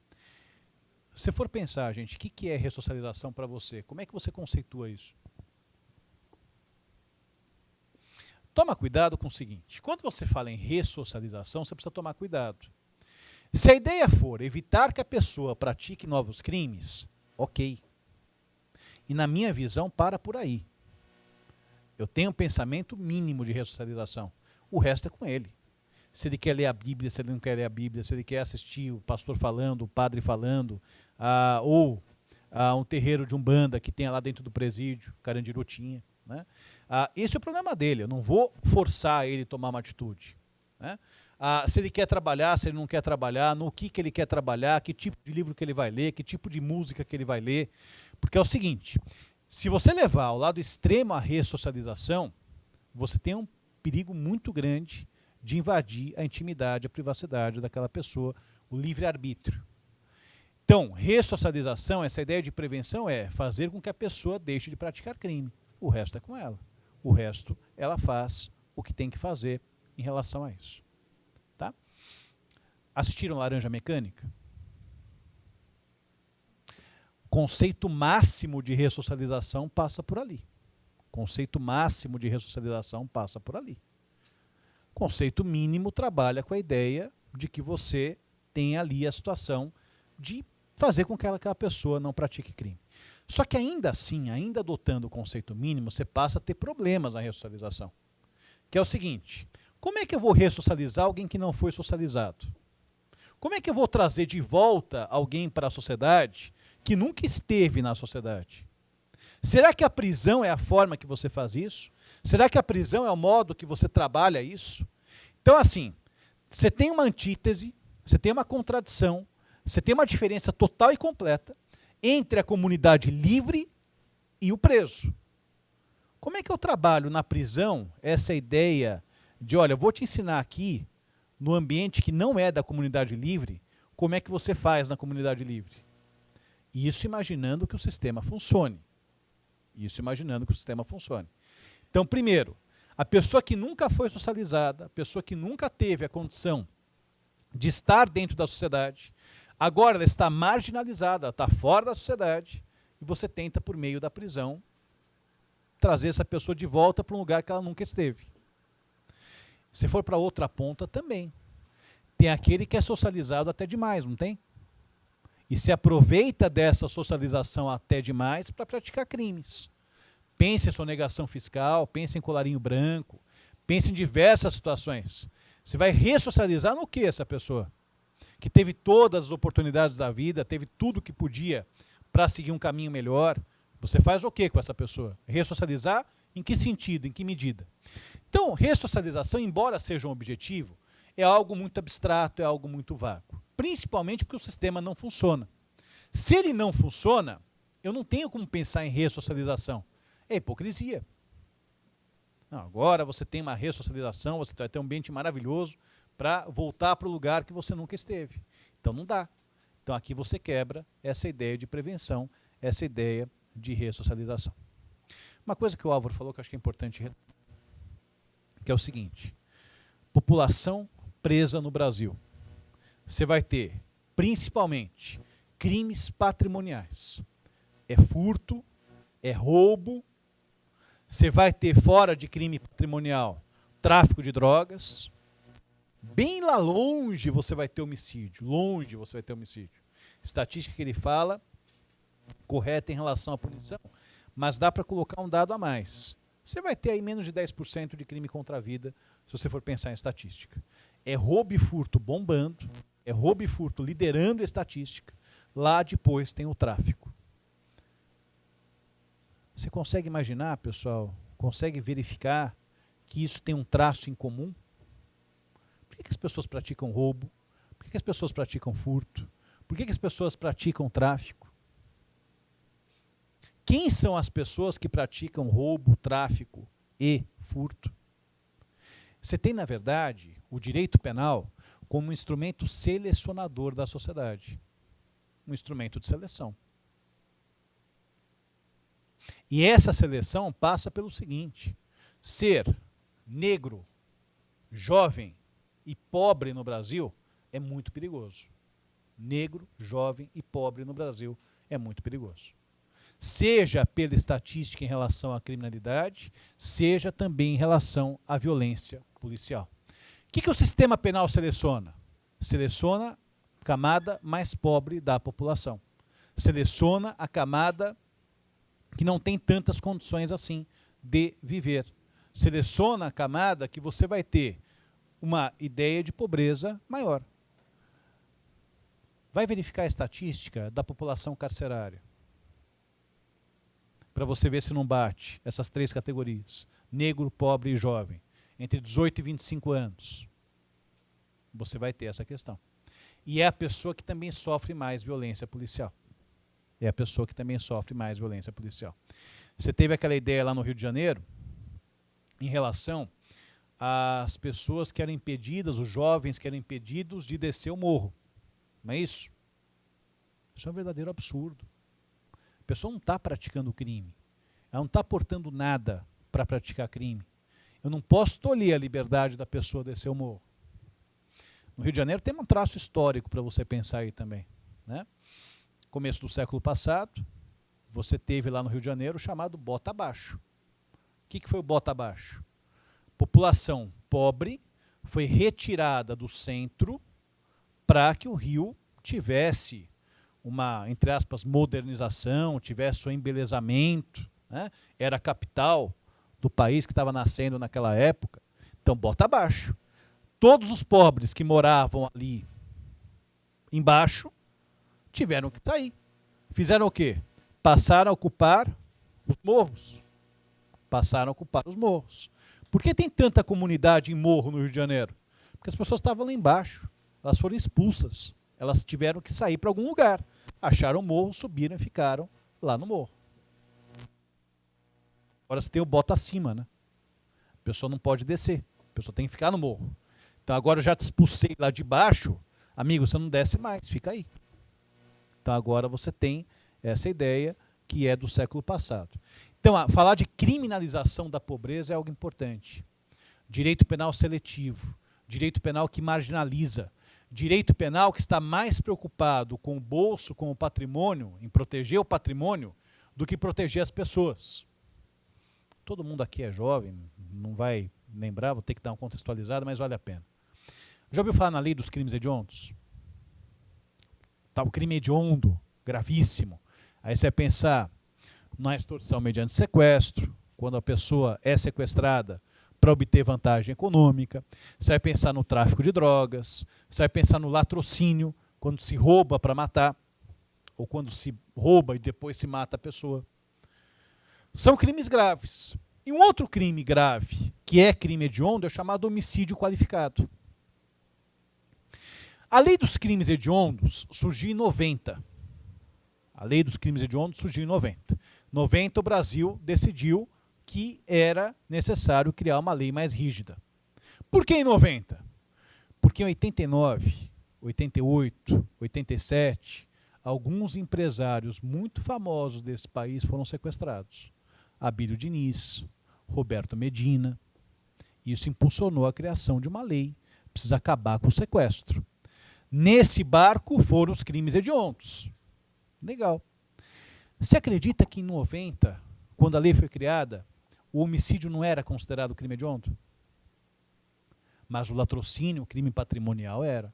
Se for pensar, gente, o que é ressocialização para você? Como é que você conceitua isso? Toma cuidado com o seguinte, quando você fala em ressocialização, você precisa tomar cuidado. Se a ideia for evitar que a pessoa pratique novos crimes, ok. E na minha visão, para por aí. Eu tenho um pensamento mínimo de ressocialização. O resto é com ele. Se ele quer ler a Bíblia, se ele não quer ler a Bíblia, se ele quer assistir o pastor falando, o padre falando, ou um terreiro de umbanda que tenha lá dentro do presídio, Carandiru tinha, né? Esse é o problema dele, eu não vou forçar ele a tomar uma atitude, né? Se ele quer trabalhar, se ele não quer trabalhar, no que ele quer trabalhar, que tipo de livro que ele vai ler, que tipo de música que ele vai ler. Porque é o seguinte, se você levar ao lado extremo a ressocialização, você tem um perigo muito grande de invadir a intimidade, a privacidade daquela pessoa, o livre-arbítrio. Então, ressocialização, essa ideia de prevenção é fazer com que a pessoa deixe de praticar crime. O resto é com ela. O resto, ela faz o que tem que fazer em relação a isso. Tá? Assistiram Laranja Mecânica? Conceito máximo de ressocialização passa por ali. Conceito máximo de ressocialização passa por ali. Conceito mínimo trabalha com a ideia de que você tem ali a situação de fazer com que aquela pessoa não pratique crime. Só que ainda assim, ainda adotando o conceito mínimo, você passa a ter problemas na ressocialização. Que é o seguinte, como é que eu vou ressocializar alguém que não foi socializado? Como é que eu vou trazer de volta alguém para a sociedade que nunca esteve na sociedade? Será que a prisão é a forma que você faz isso? Será que a prisão é o modo que você trabalha isso? Então, assim, você tem uma antítese, você tem uma contradição, você tem uma diferença total e completa entre a comunidade livre e o preso. Como é que eu trabalho na prisão essa ideia de, olha, eu vou te ensinar aqui, no ambiente que não é da comunidade livre, como é que você faz na comunidade livre? Isso imaginando que o sistema funcione. Isso imaginando que o sistema funcione. Então, primeiro, a pessoa que nunca foi socializada, a pessoa que nunca teve a condição de estar dentro da sociedade, agora ela está marginalizada, ela está fora da sociedade, e você tenta, por meio da prisão, trazer essa pessoa de volta para um lugar que ela nunca esteve. Se for para outra ponta, também. Tem aquele que é socializado até demais, não tem? E se aproveita dessa socialização até demais para praticar crimes. Pense em sonegação fiscal, pense em colarinho branco, pense em diversas situações. Você vai ressocializar no que essa pessoa? Que teve todas as oportunidades da vida, teve tudo que podia para seguir um caminho melhor. Você faz o que com essa pessoa? Ressocializar em que sentido, em que medida? Então, ressocialização, embora seja um objetivo, é algo muito abstrato, é algo muito vago. Principalmente porque o sistema não funciona. Se ele não funciona, eu não tenho como pensar em ressocialização. É hipocrisia. Não, agora você tem uma ressocialização, você vai ter um ambiente maravilhoso para voltar para o lugar que você nunca esteve. Então não dá. Então aqui você quebra essa ideia de prevenção, essa ideia de ressocialização. Uma coisa que o Álvaro falou que eu acho que é importante, que é o seguinte, população presa no Brasil. Você vai ter, principalmente, crimes patrimoniais. É furto, é roubo, você vai ter, fora de crime patrimonial, tráfico de drogas. Bem lá longe você vai ter homicídio, longe você vai ter homicídio. Estatística que ele fala, correta em relação à punição, mas dá para colocar um dado a mais. Você vai ter aí menos de 10% de crime contra a vida, se você for pensar em estatística. É roubo e furto bombando, é roubo e furto liderando a estatística, lá depois tem o tráfico. Você consegue imaginar, pessoal, consegue verificar que isso tem um traço em comum? Por que as pessoas praticam roubo? Por que as pessoas praticam furto? Por que as pessoas praticam tráfico? Quem são as pessoas que praticam roubo, tráfico e furto? Você tem, na verdade, o direito penal como um instrumento selecionador da sociedade. Um instrumento de seleção. E essa seleção passa pelo seguinte: ser negro, jovem e pobre no Brasil é muito perigoso. Negro, jovem e pobre no Brasil é muito perigoso. Seja pela estatística em relação à criminalidade, seja também em relação à violência policial. O que o sistema penal seleciona? Seleciona a camada mais pobre da população. Seleciona a camada que não tem tantas condições assim de viver. Seleciona a camada que você vai ter uma ideia de pobreza maior. Vai verificar a estatística da população carcerária, para você ver se não bate essas três categorias, negro, pobre e jovem, entre 18 e 25 anos. Você vai ter essa questão. E é a pessoa que também sofre mais violência policial. É a pessoa que também sofre mais violência policial. Você teve aquela ideia lá no Rio de Janeiro, em relação às pessoas que eram impedidas, os jovens que eram impedidos de descer o morro. Não é isso? Isso é um verdadeiro absurdo. A pessoa não está praticando crime. Ela não está aportando nada para praticar crime. Eu não posso tolher a liberdade da pessoa descer o morro. No Rio de Janeiro tem um traço histórico para você pensar aí também, né? começo do século passado, você teve lá no Rio de Janeiro o chamado bota abaixo. O que foi o bota abaixo? População pobre foi retirada do centro para que o Rio tivesse uma, entre aspas, modernização, tivesse um embelezamento, né? Era a capital do país que estava nascendo naquela época. Então, bota abaixo. Todos os pobres que moravam ali embaixo tiveram que sair. Fizeram o quê? Passaram a ocupar os morros. Passaram a ocupar os morros. Por que tem tanta comunidade em morro no Rio de Janeiro? Porque as pessoas estavam lá embaixo. Elas foram expulsas. Elas tiveram que sair para algum lugar. Acharam o morro, subiram e ficaram lá no morro. Agora você tem o bota acima, né? A pessoa não pode descer. A pessoa tem que ficar no morro. Então agora eu já te expulsei lá de baixo. Amigo, você não desce mais, fica aí. Então agora você tem essa ideia que é do século passado. Então, falar de criminalização da pobreza é algo importante. Direito penal seletivo, direito penal que marginaliza, direito penal que está mais preocupado com o bolso, com o patrimônio, em proteger o patrimônio, do que proteger as pessoas. Todo mundo aqui é jovem, não vai lembrar, vou ter que dar uma contextualizada, mas vale a pena. Já ouviu falar na lei dos crimes hediondos? Tá, o crime hediondo, gravíssimo. Aí você vai pensar na extorsão mediante sequestro, quando a pessoa é sequestrada para obter vantagem econômica. Você vai pensar no tráfico de drogas. Você vai pensar no latrocínio, quando se rouba para matar, ou quando se rouba e depois se mata a pessoa. São crimes graves. E um outro crime grave, que é crime hediondo, é chamado homicídio qualificado. A lei dos crimes hediondos surgiu em 90. A lei dos crimes hediondos surgiu em 90. Em 90 o Brasil decidiu que era necessário criar uma lei mais rígida. Por que em 90? Porque em 89, 88, 87, alguns empresários muito famosos desse país foram sequestrados. Abílio Diniz, Roberto Medina. Isso impulsionou a criação de uma lei. Precisa acabar com o sequestro. Nesse barco foram os crimes hediondos. Legal. Você acredita que em 90, quando a lei foi criada, o homicídio não era considerado crime hediondo? Mas o latrocínio, crime patrimonial, era.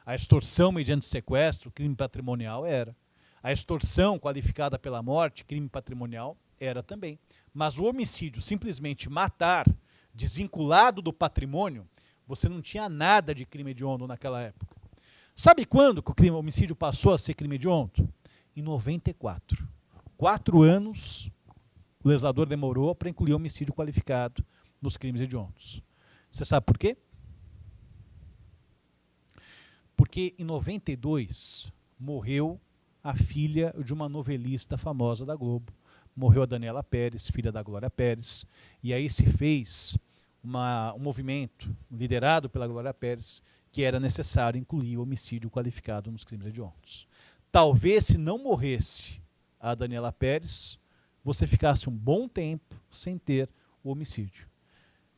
A extorsão mediante sequestro, crime patrimonial, era. A extorsão qualificada pela morte, crime patrimonial, era também. Mas o homicídio, simplesmente matar, desvinculado do patrimônio, você não tinha nada de crime hediondo naquela época. Sabe quando que o homicídio passou a ser crime hediondo? Em 94. 4 anos o legislador demorou para incluir homicídio qualificado nos crimes hediondos. Você sabe por quê? Porque em 92 morreu a filha de uma novelista famosa da Globo. Morreu a Daniela Pérez, filha da Glória Pérez. E aí se fez um movimento liderado pela Glória Pérez que era necessário incluir o homicídio qualificado nos crimes hediondos. Talvez, se não morresse a Daniela Pérez, você ficasse um bom tempo sem ter o homicídio.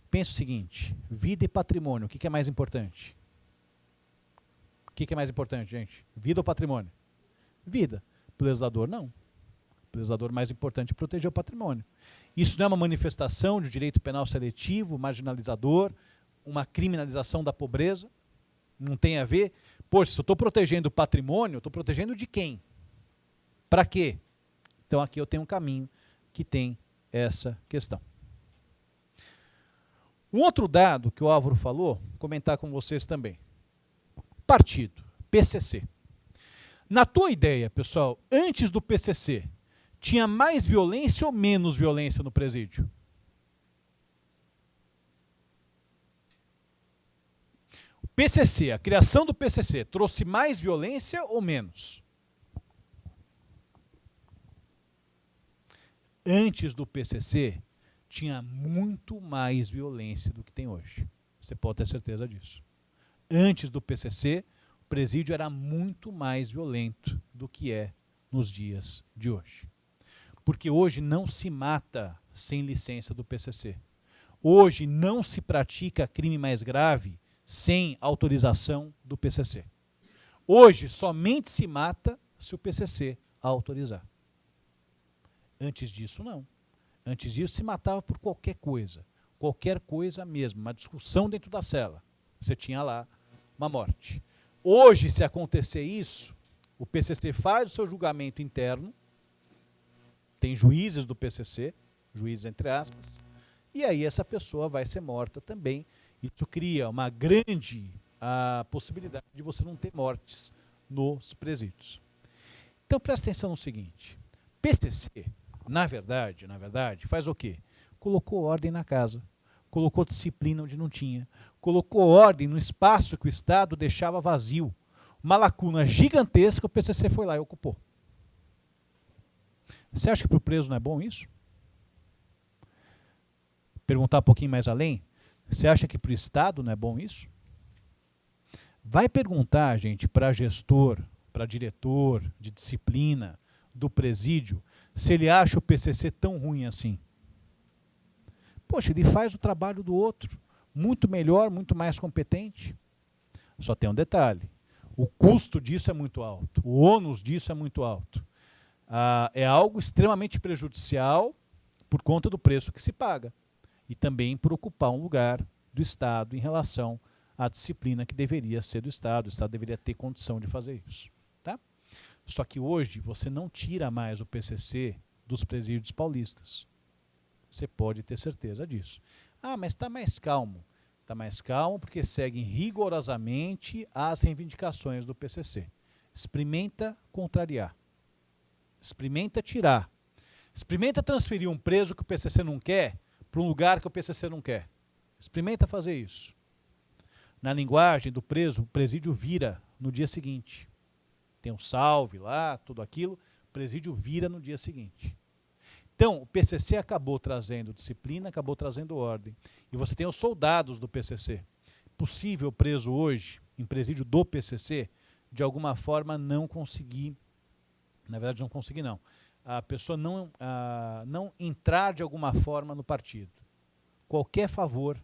Pensa o seguinte, vida e patrimônio, o que é mais importante? O que é mais importante, gente? Vida ou patrimônio? Vida. Para o legislador, não. Para o legislador, mais importante é proteger o patrimônio. Isso não é uma manifestação de direito penal seletivo, marginalizador, uma criminalização da pobreza? Não tem a ver? Poxa, se eu estou protegendo o patrimônio, eu estou protegendo de quem? Para quê? Então aqui eu tenho um caminho que tem essa questão. Um outro dado que o Álvaro falou, vou comentar com vocês também. Partido, PCC. Na tua ideia, pessoal, antes do PCC, tinha mais violência ou menos violência no presídio? O PCC, a criação do PCC, trouxe mais violência ou menos? Antes do PCC, tinha muito mais violência do que tem hoje. Você pode ter certeza disso. Antes do PCC, o presídio era muito mais violento do que é nos dias de hoje. Porque hoje não se mata sem licença do PCC. Hoje não se pratica crime mais grave sem autorização do PCC. Hoje somente se mata se o PCC autorizar. Antes disso, não. Antes disso, se matava por qualquer coisa mesmo, uma discussão dentro da cela. Você tinha lá uma morte. Hoje, se acontecer isso, o PCC faz o seu julgamento interno, tem juízes do PCC, juízes entre aspas, e aí essa pessoa vai ser morta também. Isso cria uma grande possibilidade de você não ter mortes nos presídios. Então presta atenção no seguinte, PCC, na verdade, faz o quê? Colocou ordem na casa, colocou disciplina onde não tinha, colocou ordem no espaço que o Estado deixava vazio. Uma lacuna gigantesca, o PCC foi lá e ocupou. Você acha que para o preso não é bom isso? Perguntar um pouquinho mais além, você acha que para o Estado não é bom isso? Vai perguntar, gente, para gestor, para diretor de disciplina do presídio, se ele acha o PCC tão ruim assim. Poxa, ele faz o trabalho do outro, muito melhor, muito mais competente. Só tem um detalhe, o custo disso é muito alto, o ônus disso é muito alto. É algo extremamente prejudicial por conta do preço que se paga e também por ocupar um lugar do Estado em relação à disciplina que deveria ser do Estado. O Estado deveria ter condição de fazer isso. Tá? Só que hoje você não tira mais o PCC dos presídios paulistas. Você pode ter certeza disso. Ah, mas está mais calmo. Está mais calmo porque seguem rigorosamente as reivindicações do PCC. Experimenta contrariar. Experimenta tirar. Experimenta transferir um preso que o PCC não quer para um lugar que o PCC não quer. Experimenta fazer isso. Na linguagem do preso, o presídio vira no dia seguinte. Tem um salve lá, tudo aquilo, o presídio vira no dia seguinte. Então, o PCC acabou trazendo disciplina, acabou trazendo ordem. E você tem os soldados do PCC. Possível o preso hoje, em presídio do PCC, de alguma forma não conseguir, na verdade não conseguir não, a pessoa não entrar de alguma forma no partido. Qualquer favor,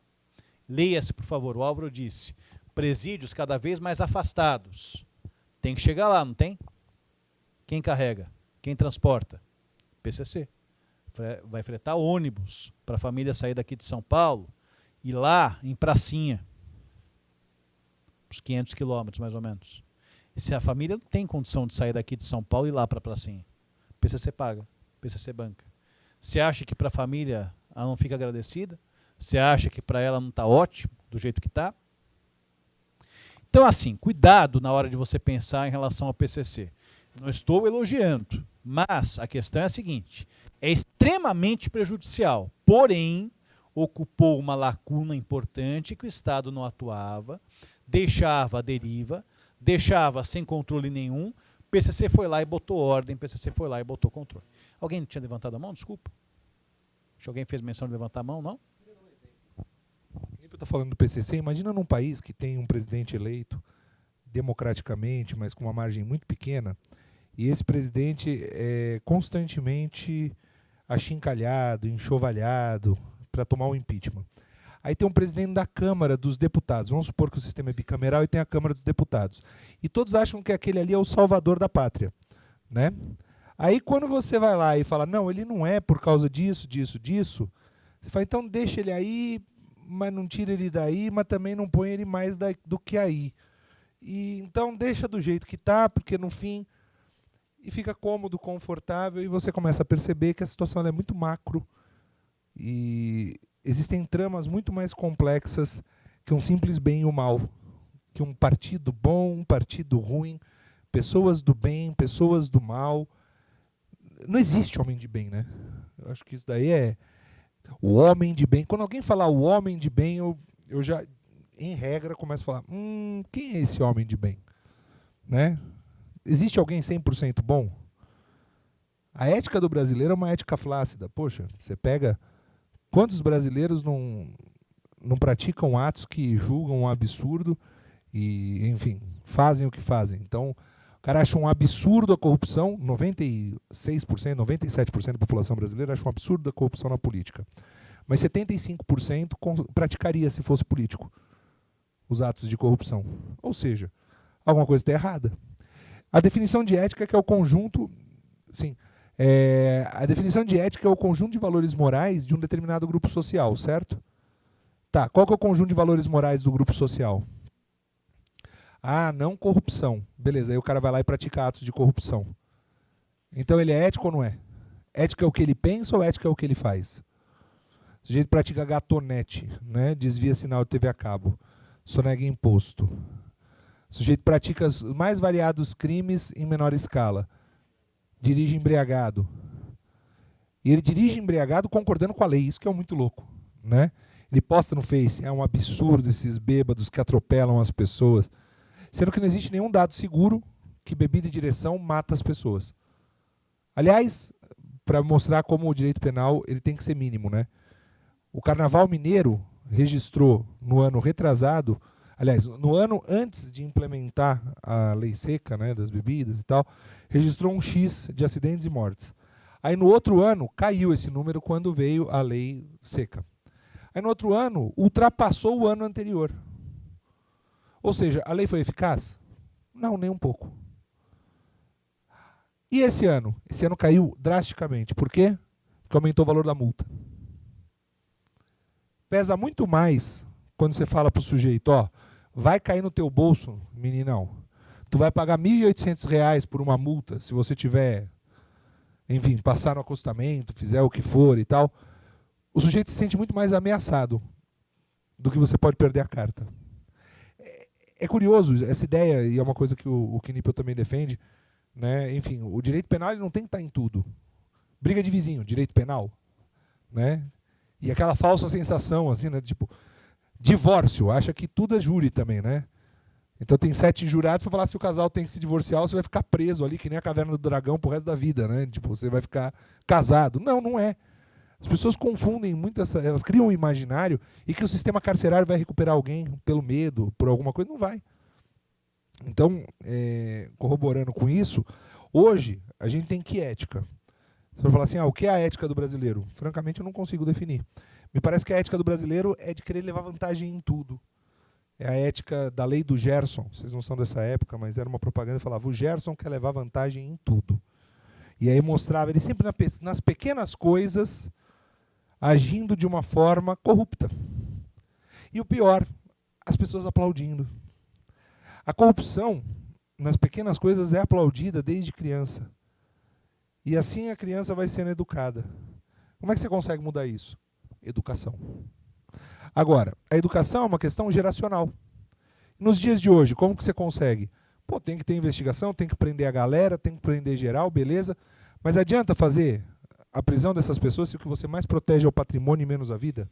leia-se por favor, o Álvaro disse, presídios cada vez mais afastados. Tem que chegar lá, não tem? Quem carrega? Quem transporta? PCC. Vai fretar ônibus para a família sair daqui de São Paulo e lá em Pracinha, uns 500 quilômetros mais ou menos. E se a família não tem condição de sair daqui de São Paulo e ir lá para Pracinha, PCC paga, PCC banca. Você acha que para a família ela não fica agradecida? Você acha que para ela não está ótimo do jeito que está? Então assim, cuidado na hora de você pensar em relação ao PCC. Não estou elogiando, mas a questão é a seguinte, é extremamente prejudicial, porém ocupou uma lacuna importante que o Estado não atuava, deixava a deriva, deixava sem controle nenhum, PCC foi lá e botou ordem, PCC foi lá e botou controle. Alguém tinha levantado a mão? Desculpa. Se alguém fez menção de levantar a mão, não? Eu estou falando do PCC, imagina num país que tem um presidente eleito democraticamente, mas com uma margem muito pequena, e esse presidente é constantemente achincalhado, enxovalhado para tomar o impeachment. Aí tem um presidente da Câmara dos Deputados, vamos supor que o sistema é bicameral e tem a Câmara dos Deputados. E todos acham que aquele ali é o salvador da pátria, né? Aí quando você vai lá e fala, não, ele não é por causa disso, disso, você fala, então deixa ele aí, mas não tira ele daí, mas também não põe ele mais do que aí. E então deixa do jeito que está, porque no fim... E fica cômodo, confortável, e você começa a perceber que a situação ela é muito macro. E existem tramas muito mais complexas que um simples bem e o mal. Que um partido bom, um partido ruim, pessoas do bem, pessoas do mal. Não existe homem de bem, né? Eu acho que isso daí é o homem de bem. Quando alguém falar o homem de bem, eu já, em regra, começo a falar, quem é esse homem de bem? Né? Existe alguém 100% bom? A ética do brasileiro é uma ética flácida. Poxa, você pega... Quantos brasileiros não praticam atos que julgam um absurdo e, enfim, fazem o que fazem? Então, o cara acha um absurdo a corrupção, 96%, 97% da população brasileira acha um absurdo a corrupção na política. Mas 75% praticaria, se fosse político, os atos de corrupção. Ou seja, alguma coisa está errada. A definição de ética que é o conjunto, sim, a definição de ética é o conjunto de valores morais de um determinado grupo social, certo? Tá, qual que é o conjunto de valores morais do grupo social? Ah, não corrupção. Beleza, aí o cara vai lá e pratica atos de corrupção. Então ele é ético ou não é? Ética é o que ele pensa ou ética é o que ele faz? O sujeito pratica gatonete, né? Desvia sinal de TV a cabo, sonega imposto. O sujeito pratica os mais variados crimes em menor escala. Dirige embriagado. E ele dirige embriagado concordando com a lei, isso que é muito louco, né? Ele posta no Face, é um absurdo esses bêbados que atropelam as pessoas, sendo que não existe nenhum dado seguro que bebida e direção mata as pessoas. Aliás, para mostrar como o direito penal ele tem que ser mínimo, né? O Carnaval Mineiro registrou no ano retrasado, aliás, no ano antes de implementar a lei seca, né, das bebidas e tal, registrou um X de acidentes e mortes. Aí no outro ano caiu esse número quando veio a lei seca. Aí no outro ano ultrapassou o ano anterior. Ou seja, a lei foi eficaz? Não, nem um pouco. E esse ano? Esse ano caiu drasticamente. Por quê? Porque aumentou o valor da multa. Pesa muito mais quando você fala para o sujeito, ó, vai cair no teu bolso, meninão. Tu vai pagar R$ 1.800 por uma multa, se você tiver, enfim, passar no acostamento, fizer o que for e tal. O sujeito se sente muito mais ameaçado do que você pode perder a carta. É curioso essa ideia, e é uma coisa que o Knipel também defende, né? Enfim, o direito penal ele não tem que estar em tudo. Briga de vizinho, direito penal, né? E aquela falsa sensação, assim, né? Tipo, divórcio, acha que tudo é júri também, né? Então tem 7 jurados para falar se o casal tem que se divorciar ou você vai ficar preso ali, que nem a Caverna do Dragão, pro resto da vida, né? Tipo, você vai ficar casado. Não, não é. As pessoas confundem muito, elas criam um imaginário e que o sistema carcerário vai recuperar alguém pelo medo, por alguma coisa. Não vai. Então, corroborando com isso, hoje a gente tem que ética? Se eu falar assim, o que é a ética do brasileiro? Francamente, eu não consigo definir. Me parece que a ética do brasileiro é de querer levar vantagem em tudo. É a ética da lei do Gerson. Vocês não são dessa época, mas era uma propaganda que falava: o Gerson quer levar vantagem em tudo. E aí mostrava ele sempre nas pequenas coisas agindo de uma forma corrupta. E o pior, as pessoas aplaudindo. A corrupção nas pequenas coisas é aplaudida desde criança. E assim a criança vai sendo educada. Como é que você consegue mudar isso? Educação. Agora, a educação é uma questão geracional. Nos dias de hoje, como que você consegue? Pô, tem que ter investigação, tem que prender a galera, tem que prender geral, beleza. Mas adianta fazer a prisão dessas pessoas se o que você mais protege é o patrimônio e menos a vida?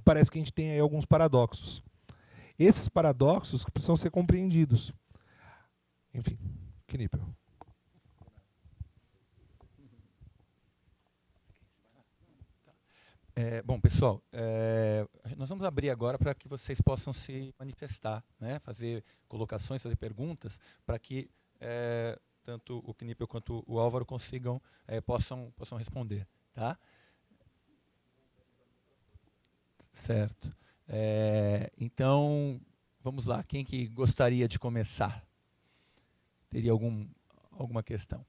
Parece que a gente tem aí alguns paradoxos. Esses paradoxos que precisam ser compreendidos. Enfim, Knipel. Bom, pessoal, nós vamos abrir agora para que vocês possam se manifestar, né? Fazer colocações, fazer perguntas, para que tanto o Knipel quanto o Álvaro possam responder. Tá? Certo. Então, vamos lá. Quem que gostaria de começar? Teria alguma questão?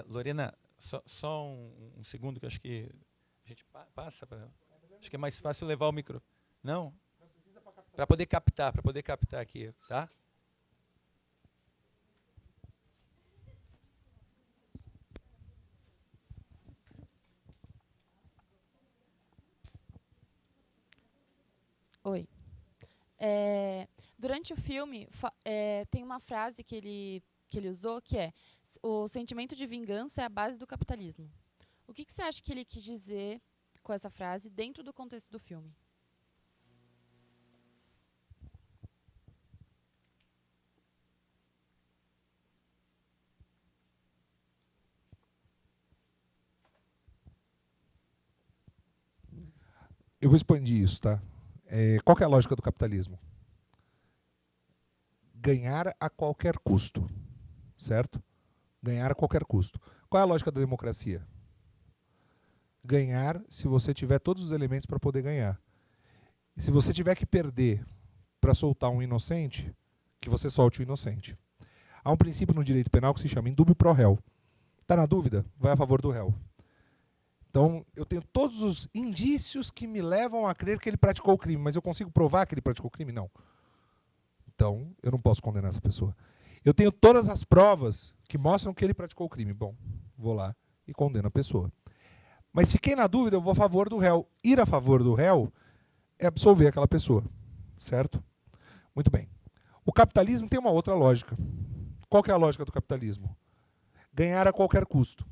Lorena, só um segundo, que eu acho que a gente passa para... Acho que é mais fácil levar o micro. Não? Para poder captar aqui, tá? Oi. Durante o filme, tem uma frase que ele usou, que é: o sentimento de vingança é a base do capitalismo. O que você acha que ele quis dizer com essa frase dentro do contexto do filme? Eu vou expandir isso, tá? Qual que é a lógica do capitalismo? Ganhar a qualquer custo, certo? Ganhar a qualquer custo. Qual é a lógica da democracia? Ganhar se você tiver todos os elementos para poder ganhar. E se você tiver que perder para soltar um inocente, que você solte o inocente. Há um princípio no direito penal que se chama indúbio pro réu. Está na dúvida? Vai a favor do réu. Então, eu tenho todos os indícios que me levam a crer que ele praticou o crime, mas eu consigo provar que ele praticou o crime? Não. Então, eu não posso condenar essa pessoa. Eu tenho todas as provas que mostram que ele praticou o crime. Bom, vou lá e condeno a pessoa. Mas fiquei na dúvida, eu vou a favor do réu. Ir a favor do réu é absolver aquela pessoa. Certo? Muito bem. O capitalismo tem uma outra lógica. Qual que é a lógica do capitalismo? Ganhar a qualquer custo.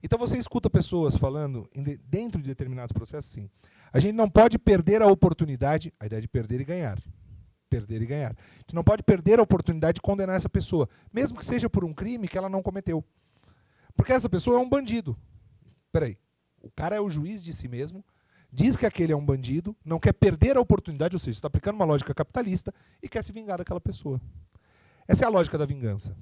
Então você escuta pessoas falando, dentro de determinados processos, sim. A gente não pode perder a oportunidade, a ideia de perder e ganhar. Perder e ganhar. A gente não pode perder a oportunidade de condenar essa pessoa, mesmo que seja por um crime que ela não cometeu. Porque essa pessoa é um bandido. Peraí, o cara é o juiz de si mesmo, diz que aquele é um bandido, não quer perder a oportunidade, ou seja, está aplicando uma lógica capitalista e quer se vingar daquela pessoa. Essa é a lógica da vingança.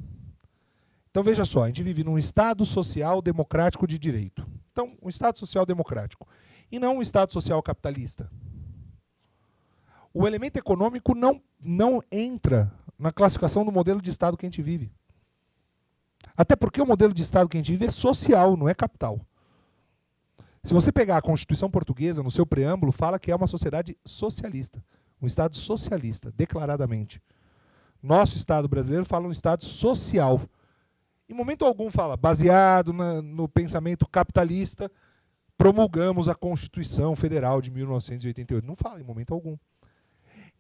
Então veja só, a gente vive num Estado social democrático de direito. Então, um Estado social democrático. E não um Estado social capitalista. O elemento econômico não entra na classificação do modelo de Estado que a gente vive. Até porque o modelo de Estado que a gente vive é social, não é capital. Se você pegar a Constituição Portuguesa, no seu preâmbulo, fala que é uma sociedade socialista. Um Estado socialista, declaradamente. Nosso Estado brasileiro fala um Estado social. Em momento algum fala, baseado no pensamento capitalista, promulgamos a Constituição Federal de 1988. Não fala em momento algum.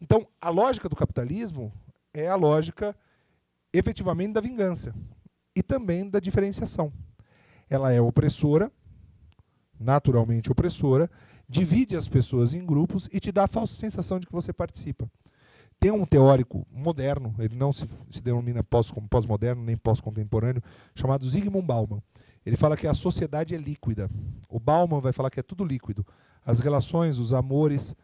Então, a lógica do capitalismo é a lógica, efetivamente, da vingança. E também da diferenciação. Ela é opressora, naturalmente opressora, divide as pessoas em grupos e te dá a falsa sensação de que você participa. Tem um teórico moderno, ele não se denomina pós-moderno nem pós-contemporâneo, chamado Zygmunt Bauman. Ele fala que a sociedade é líquida. O Bauman vai falar que é tudo líquido. As relações, os amores.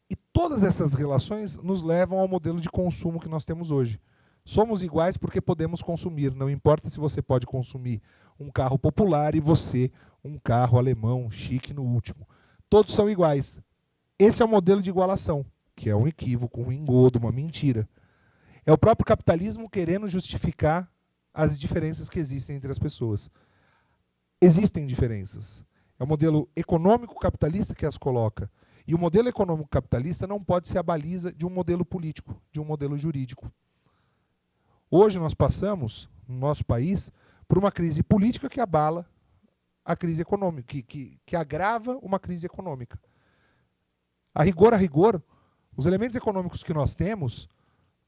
E todas essas relações nos levam ao modelo de consumo que nós temos hoje. Somos iguais porque podemos consumir. Não importa se você pode consumir um carro popular e você um carro alemão, chique no último. Todos são iguais. Esse é o modelo de igualação, que é um equívoco, um engodo, uma mentira. É o próprio capitalismo querendo justificar as diferenças que existem entre as pessoas. Existem diferenças. É o modelo econômico capitalista que as coloca. E o modelo econômico capitalista não pode ser a baliza de um modelo político, de um modelo jurídico. Hoje nós passamos, no nosso país, por uma crise política que abala a crise econômica, que agrava uma crise econômica. A rigor, os elementos econômicos que nós temos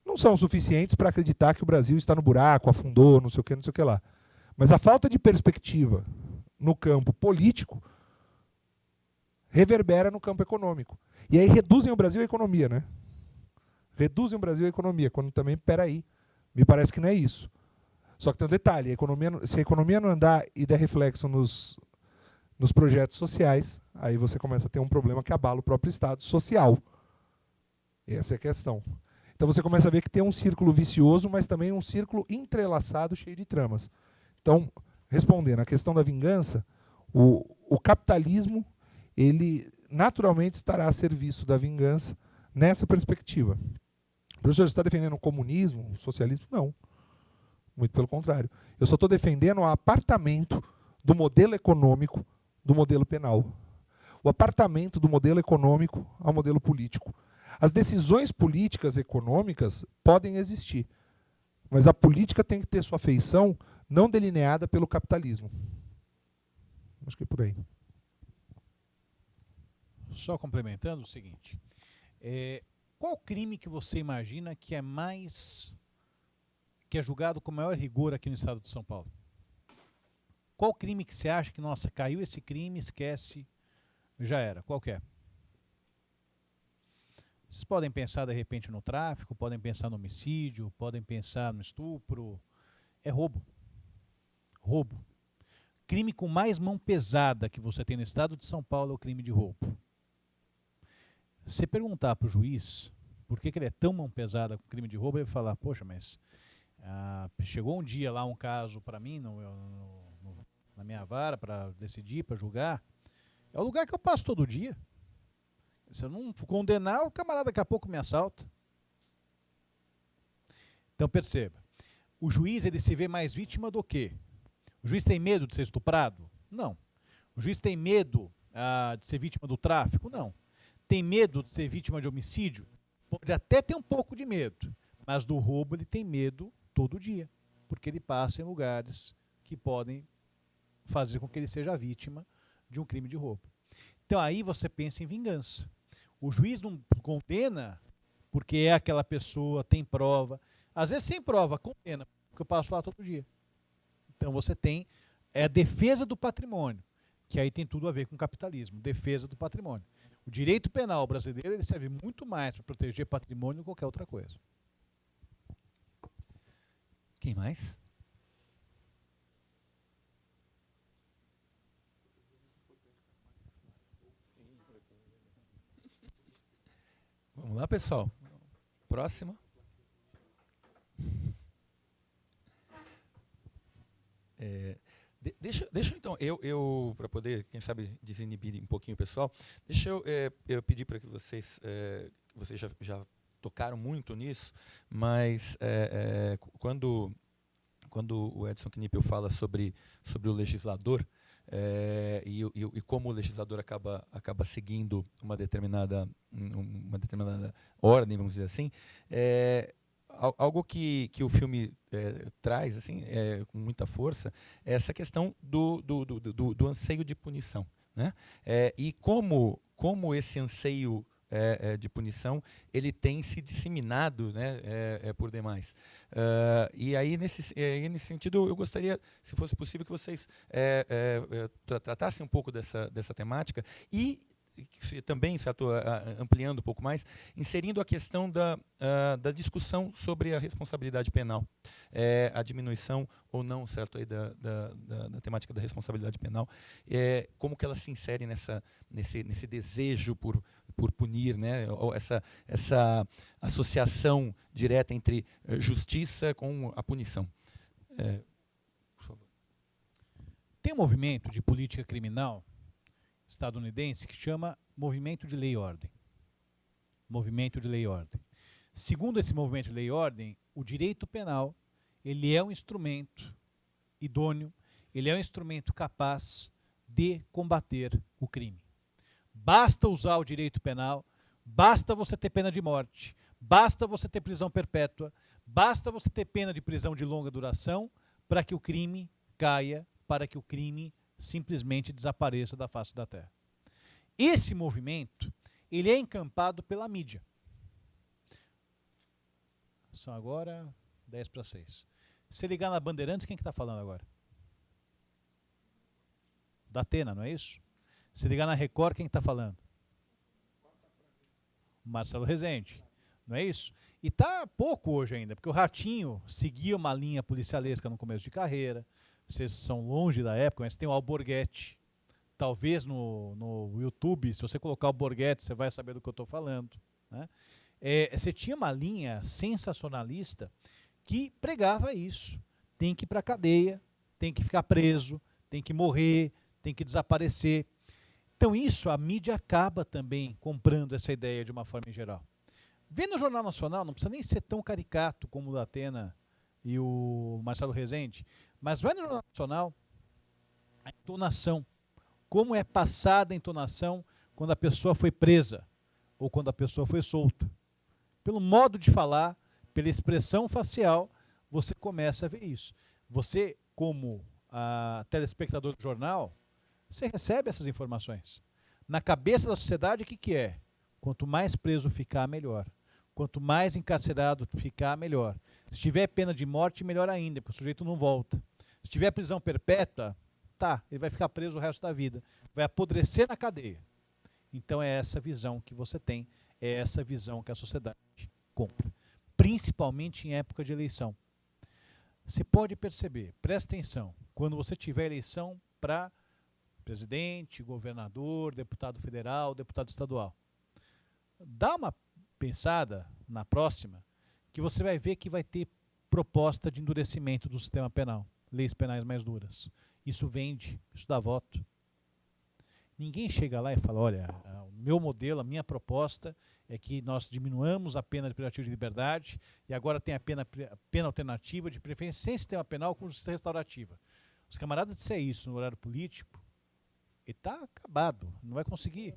não são suficientes para acreditar que o Brasil está no buraco, afundou, não sei o que lá. Mas a falta de perspectiva no campo político reverbera no campo econômico. E aí reduzem o Brasil à economia, né? Reduzem o Brasil à economia, quando também, peraí, me parece que não é isso. Só que tem um detalhe, se a economia não andar e der reflexo nos projetos sociais, aí você começa a ter um problema que abala o próprio Estado social. Essa é a questão. Então você começa a ver que tem um círculo vicioso, mas também um círculo entrelaçado, cheio de tramas. Então, respondendo à questão da vingança, o capitalismo, ele naturalmente estará a serviço da vingança nessa perspectiva. Professor, você está defendendo o comunismo, o socialismo? Não. Muito pelo contrário. Eu só estou defendendo o apartamento do modelo econômico do modelo penal. O apartamento do modelo econômico ao modelo político. As decisões políticas econômicas podem existir, mas a política tem que ter sua feição não delineada pelo capitalismo. Acho que é por aí. Só complementando o seguinte, qual crime que você imagina que é julgado com maior rigor aqui no estado de São Paulo? Qual crime que você acha que, nossa, caiu esse crime, esquece, já era? Qual que é? Vocês podem pensar, de repente, no tráfico, podem pensar no homicídio, podem pensar no estupro. É roubo. Roubo. Crime com mais mão pesada que você tem no estado de São Paulo é o crime de roubo. Se perguntar para o juiz por que ele é tão mão pesada com o crime de roubo, ele vai falar, poxa, mas chegou um dia lá um caso para mim, na minha vara, para decidir, para julgar. É o lugar que eu passo todo dia. Se eu não condenar, o camarada daqui a pouco me assalta. Então perceba, o juiz ele se vê mais vítima do quê? O juiz tem medo de ser estuprado? Não. O juiz tem medo de ser vítima do tráfico? Não. Tem medo de ser vítima de homicídio? Pode até ter um pouco de medo, mas do roubo ele tem medo todo dia, porque ele passa em lugares que podem fazer com que ele seja vítima de um crime de roubo. Então aí você pensa em vingança. O juiz não condena porque é aquela pessoa, tem prova. Às vezes sem prova, condena, porque eu passo lá todo dia. Então você tem a defesa do patrimônio, que aí tem tudo a ver com capitalismo, defesa do patrimônio. O direito penal brasileiro ele serve muito mais para proteger patrimônio do que qualquer outra coisa. Quem mais? Vamos lá, pessoal. Próxima. Deixa então, eu para poder, quem sabe, desinibir um pouquinho o pessoal, deixa eu pedir para que vocês já tocaram muito nisso, mas quando o Edson Knipel fala sobre o legislador, e como o legislador acaba seguindo uma determinada ordem, vamos dizer assim, algo que o filme traz assim, com muita força é essa questão do anseio de punição, né? E como esse anseio de punição ele tem se disseminado, né, por demais. E aí nesse sentido eu gostaria, se fosse possível, que vocês tratassem um pouco dessa temática e também, ampliando um pouco mais, inserindo a questão da discussão sobre a responsabilidade penal, a diminuição ou não, certo, aí da temática da responsabilidade penal, como que ela se insere nesse desejo por punir, né, ou essa associação direta entre justiça com a punição. Por favor. Tem um movimento de política criminal estadunidense que chama Movimento de Lei e Ordem. Movimento de Lei e Ordem. Segundo esse movimento de Lei e Ordem, o direito penal ele é um instrumento idôneo, ele é um instrumento capaz de combater o crime. Basta usar o direito penal, basta você ter pena de morte, basta você ter prisão perpétua, basta você ter pena de prisão de longa duração para que o crime caia, para que o crime simplesmente desapareça da face da terra. Esse movimento, ele é encampado pela mídia. São agora 5:50. Se ligar na Bandeirantes, quem que está falando agora? Da Atena, não é isso? Se ligar na Record, quem está falando? Marcelo Rezende, não é isso? E está pouco hoje ainda, porque o Ratinho seguia uma linha policialesca no começo de carreira. Vocês são longe da época, mas tem o Alborguete. Talvez no YouTube, se você colocar o Alborguete, você vai saber do que eu estou falando, né? Você tinha uma linha sensacionalista que pregava isso. Tem que ir para a cadeia, tem que ficar preso, tem que morrer, tem que desaparecer. Então isso, a mídia acaba também comprando essa ideia de uma forma em geral. Vê no Jornal Nacional, não precisa nem ser tão caricato como o da Atena e o Marcelo Rezende, mas vai no Jornal Nacional, a entonação, como é passada a entonação quando a pessoa foi presa ou quando a pessoa foi solta. Pelo modo de falar, pela expressão facial, você começa a ver isso. Você, como telespectador do jornal, você recebe essas informações. Na cabeça da sociedade, o que é? Quanto mais preso ficar, melhor. Quanto mais encarcerado ficar, melhor. Se tiver pena de morte, melhor ainda, porque o sujeito não volta. Se tiver prisão perpétua, ele vai ficar preso o resto da vida. Vai apodrecer na cadeia. Então é essa visão que você tem, é essa visão que a sociedade compra. Principalmente em época de eleição. Você pode perceber, presta atenção, quando você tiver eleição para presidente, governador, deputado federal, deputado estadual. Dá uma pensada na próxima, que você vai ver que vai ter proposta de endurecimento do sistema penal, leis penais mais duras. Isso vende, isso dá voto. Ninguém chega lá e fala, olha, o meu modelo, a minha proposta é que nós diminuamos a pena de privativa de liberdade e agora tem a pena alternativa, de preferência sem sistema penal com justiça restaurativa. Os camaradas disserem isso no horário político, ele está acabado, não vai conseguir.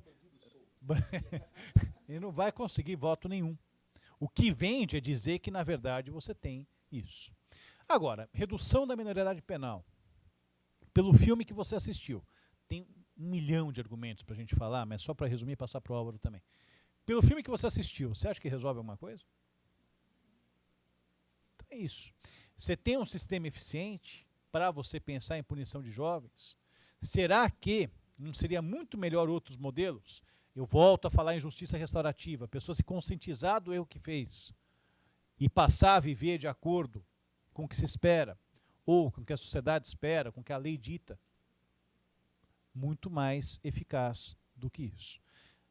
Ele não vai conseguir voto nenhum. O que vende é dizer que, na verdade, você tem isso. Agora, redução da minoridade penal. Pelo filme que você assistiu, tem 1 milhão de argumentos para a gente falar, mas só para resumir e passar para o Álvaro também. Pelo filme que você assistiu, você acha que resolve alguma coisa? Então é isso. Você tem um sistema eficiente para você pensar em punição de jovens? Será que não seria muito melhor outros modelos? Eu volto a falar em justiça restaurativa, a pessoa se conscientizar do erro que fez e passar a viver de acordo com o que se espera, ou com o que a sociedade espera, com o que a lei dita. Muito mais eficaz do que isso.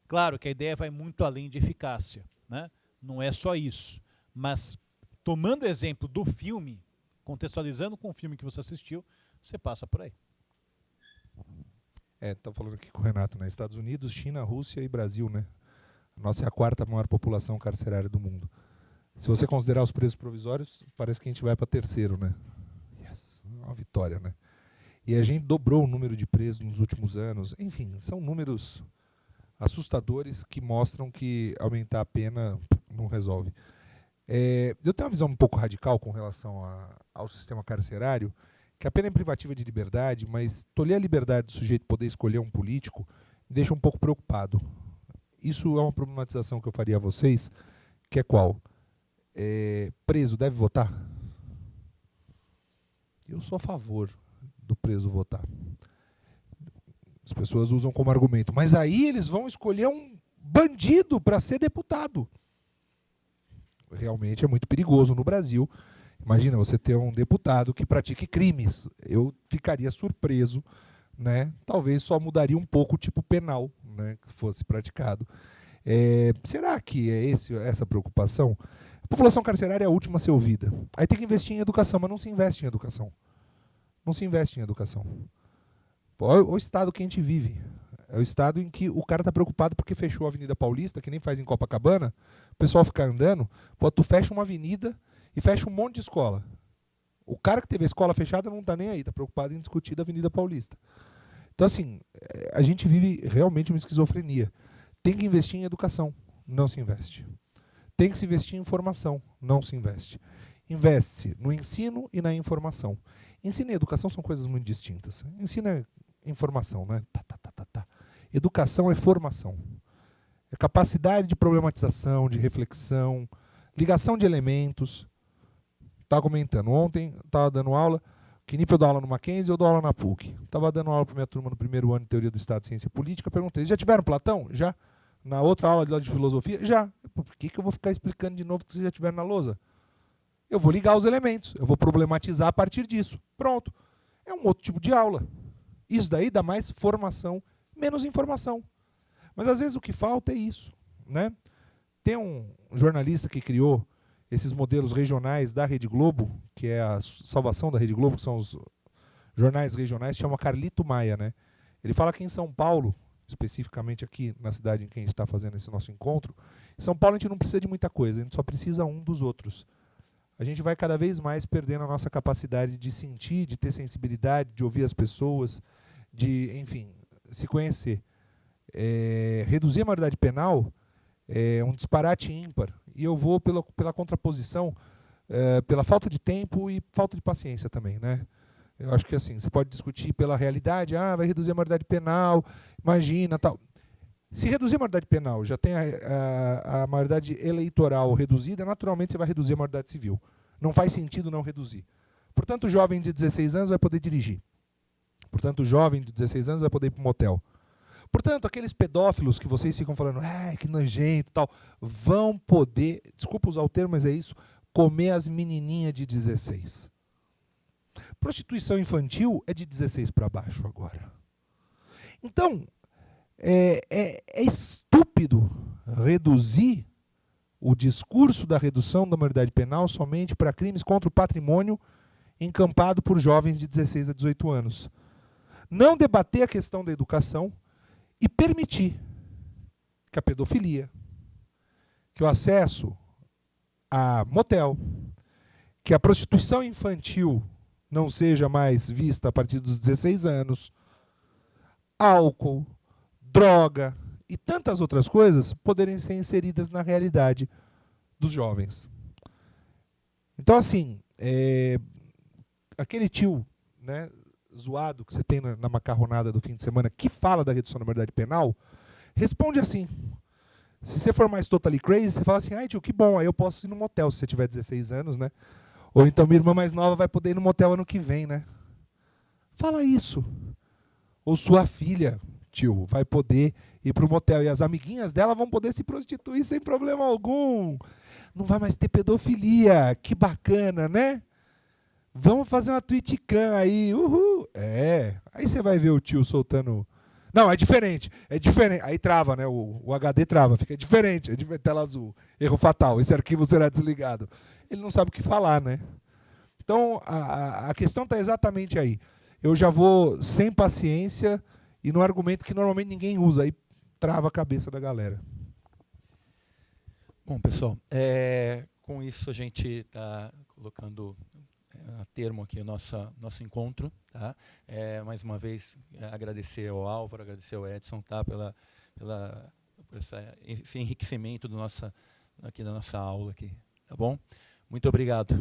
Claro que a ideia vai muito além de eficácia, né? Não é só isso. Mas, tomando o exemplo do filme, contextualizando com o filme que você assistiu, você passa por aí. Tá falando aqui com o Renato, né? Estados Unidos, China, Rússia e Brasil, né? A nossa é a 4ª maior população carcerária do mundo. Se você considerar os presos provisórios, parece que a gente vai para 3º, né? Yes, uma vitória, né? E a gente dobrou o número de presos nos últimos anos. Enfim, são números assustadores que mostram que aumentar a pena não resolve. Eu tenho uma visão um pouco radical com relação ao sistema carcerário, que a pena é privativa de liberdade, mas tolher a liberdade do sujeito poder escolher um político me deixa um pouco preocupado. Isso é uma problematização que eu faria a vocês, que é qual? Preso deve votar? Eu sou a favor do preso votar. As pessoas usam como argumento, mas aí eles vão escolher um bandido para ser deputado. Realmente é muito perigoso no Brasil. Imagina você ter um deputado que pratique crimes. Eu ficaria surpreso, né? Talvez só mudaria um pouco o tipo penal, né, que fosse praticado. Será que é essa preocupação? A população carcerária é a última a ser ouvida. Aí tem que investir em educação, mas não se investe em educação. Não se investe em educação. Olha o estado que a gente vive. É o estado em que o cara está preocupado porque fechou a Avenida Paulista, que nem faz em Copacabana. O pessoal fica andando. Pô, tu fecha uma avenida e fecha um monte de escola. O cara que teve a escola fechada não está nem aí, está preocupado em discutir da Avenida Paulista. Então, assim, a gente vive realmente uma esquizofrenia. Tem que investir em educação, não se investe. Tem que se investir em informação, não se investe. Investe-se no ensino e na informação. Ensino e educação são coisas muito distintas. Ensino é informação, né? Educação é formação. É capacidade de problematização, de reflexão, ligação de elementos. Estava comentando, ontem estava dando aula, que nível eu dou aula no Mackenzie, eu dou aula na PUC. Estava dando aula para minha turma no 1º ano de Teoria do Estado e Ciência Política, perguntei, já tiveram Platão? Já. Na outra aula de filosofia? Já. Por que eu vou ficar explicando de novo que vocês já tiveram na lousa? Eu vou ligar os elementos, eu vou problematizar a partir disso. Pronto. É um outro tipo de aula. Isso daí dá mais formação, menos informação. Mas às vezes o que falta é isso, né? Tem um jornalista que criou esses modelos regionais da Rede Globo, que é a salvação da Rede Globo, que são os jornais regionais, que chama Carlito Maia, né? Ele fala que em São Paulo, especificamente aqui na cidade em que a gente está fazendo esse nosso encontro, em São Paulo a gente não precisa de muita coisa, a gente só precisa um dos outros. A gente vai cada vez mais perdendo a nossa capacidade de sentir, de ter sensibilidade, de ouvir as pessoas, de, enfim, se conhecer. Reduzir a maioridade penal é um disparate ímpar. E eu vou pela contraposição, pela falta de tempo e falta de paciência também, né? Eu acho que assim, você pode discutir pela realidade, vai reduzir a maioridade penal, imagina, tal. Se reduzir a maioridade penal, já tem a maioridade eleitoral reduzida, naturalmente você vai reduzir a maioridade civil. Não faz sentido não reduzir. Portanto, o jovem de 16 anos vai poder dirigir. Portanto, o jovem de 16 anos vai poder ir para um motel. Portanto, aqueles pedófilos que vocês ficam falando, que nojento e tal, vão poder, desculpa usar o termo, mas é isso, comer as menininhas de 16. Prostituição infantil é de 16 para baixo agora. Então, é estúpido reduzir o discurso da redução da maioridade penal somente para crimes contra o patrimônio encampado por jovens de 16 a 18 anos. Não debater a questão da educação e permitir que a pedofilia, que o acesso a motel, que a prostituição infantil não seja mais vista a partir dos 16 anos, álcool, droga e tantas outras coisas poderem ser inseridas na realidade dos jovens. Então, assim, aquele tio, né, zoado que você tem na macarronada do fim de semana que fala da redução da maioridade penal, responde assim. Se você for mais totally crazy, você fala assim, ai tio, que bom, aí eu posso ir no motel se você tiver 16 anos, né? Ou então minha irmã mais nova vai poder ir no motel ano que vem, né? Fala isso. Ou sua filha, tio, vai poder ir pro motel e as amiguinhas dela vão poder se prostituir sem problema algum. Não vai mais ter pedofilia. Que bacana, né? Vamos fazer uma Twitchcam aí. Uhul. Aí você vai ver o tio soltando... Não, é diferente. Aí trava, né? O HD trava. Fica diferente. Tela azul. Erro fatal. Esse arquivo será desligado. Ele não sabe o que falar, né? Então, a questão está exatamente aí. Eu já vou sem paciência e no argumento que normalmente ninguém usa. Aí trava a cabeça da galera. Bom, pessoal, com isso a gente está colocando a termo aqui o nosso encontro. Tá? Mais uma vez, agradecer ao Álvaro, agradecer ao Edson, tá? por esse enriquecimento aqui da nossa aula. Aqui, tá bom? Muito obrigado.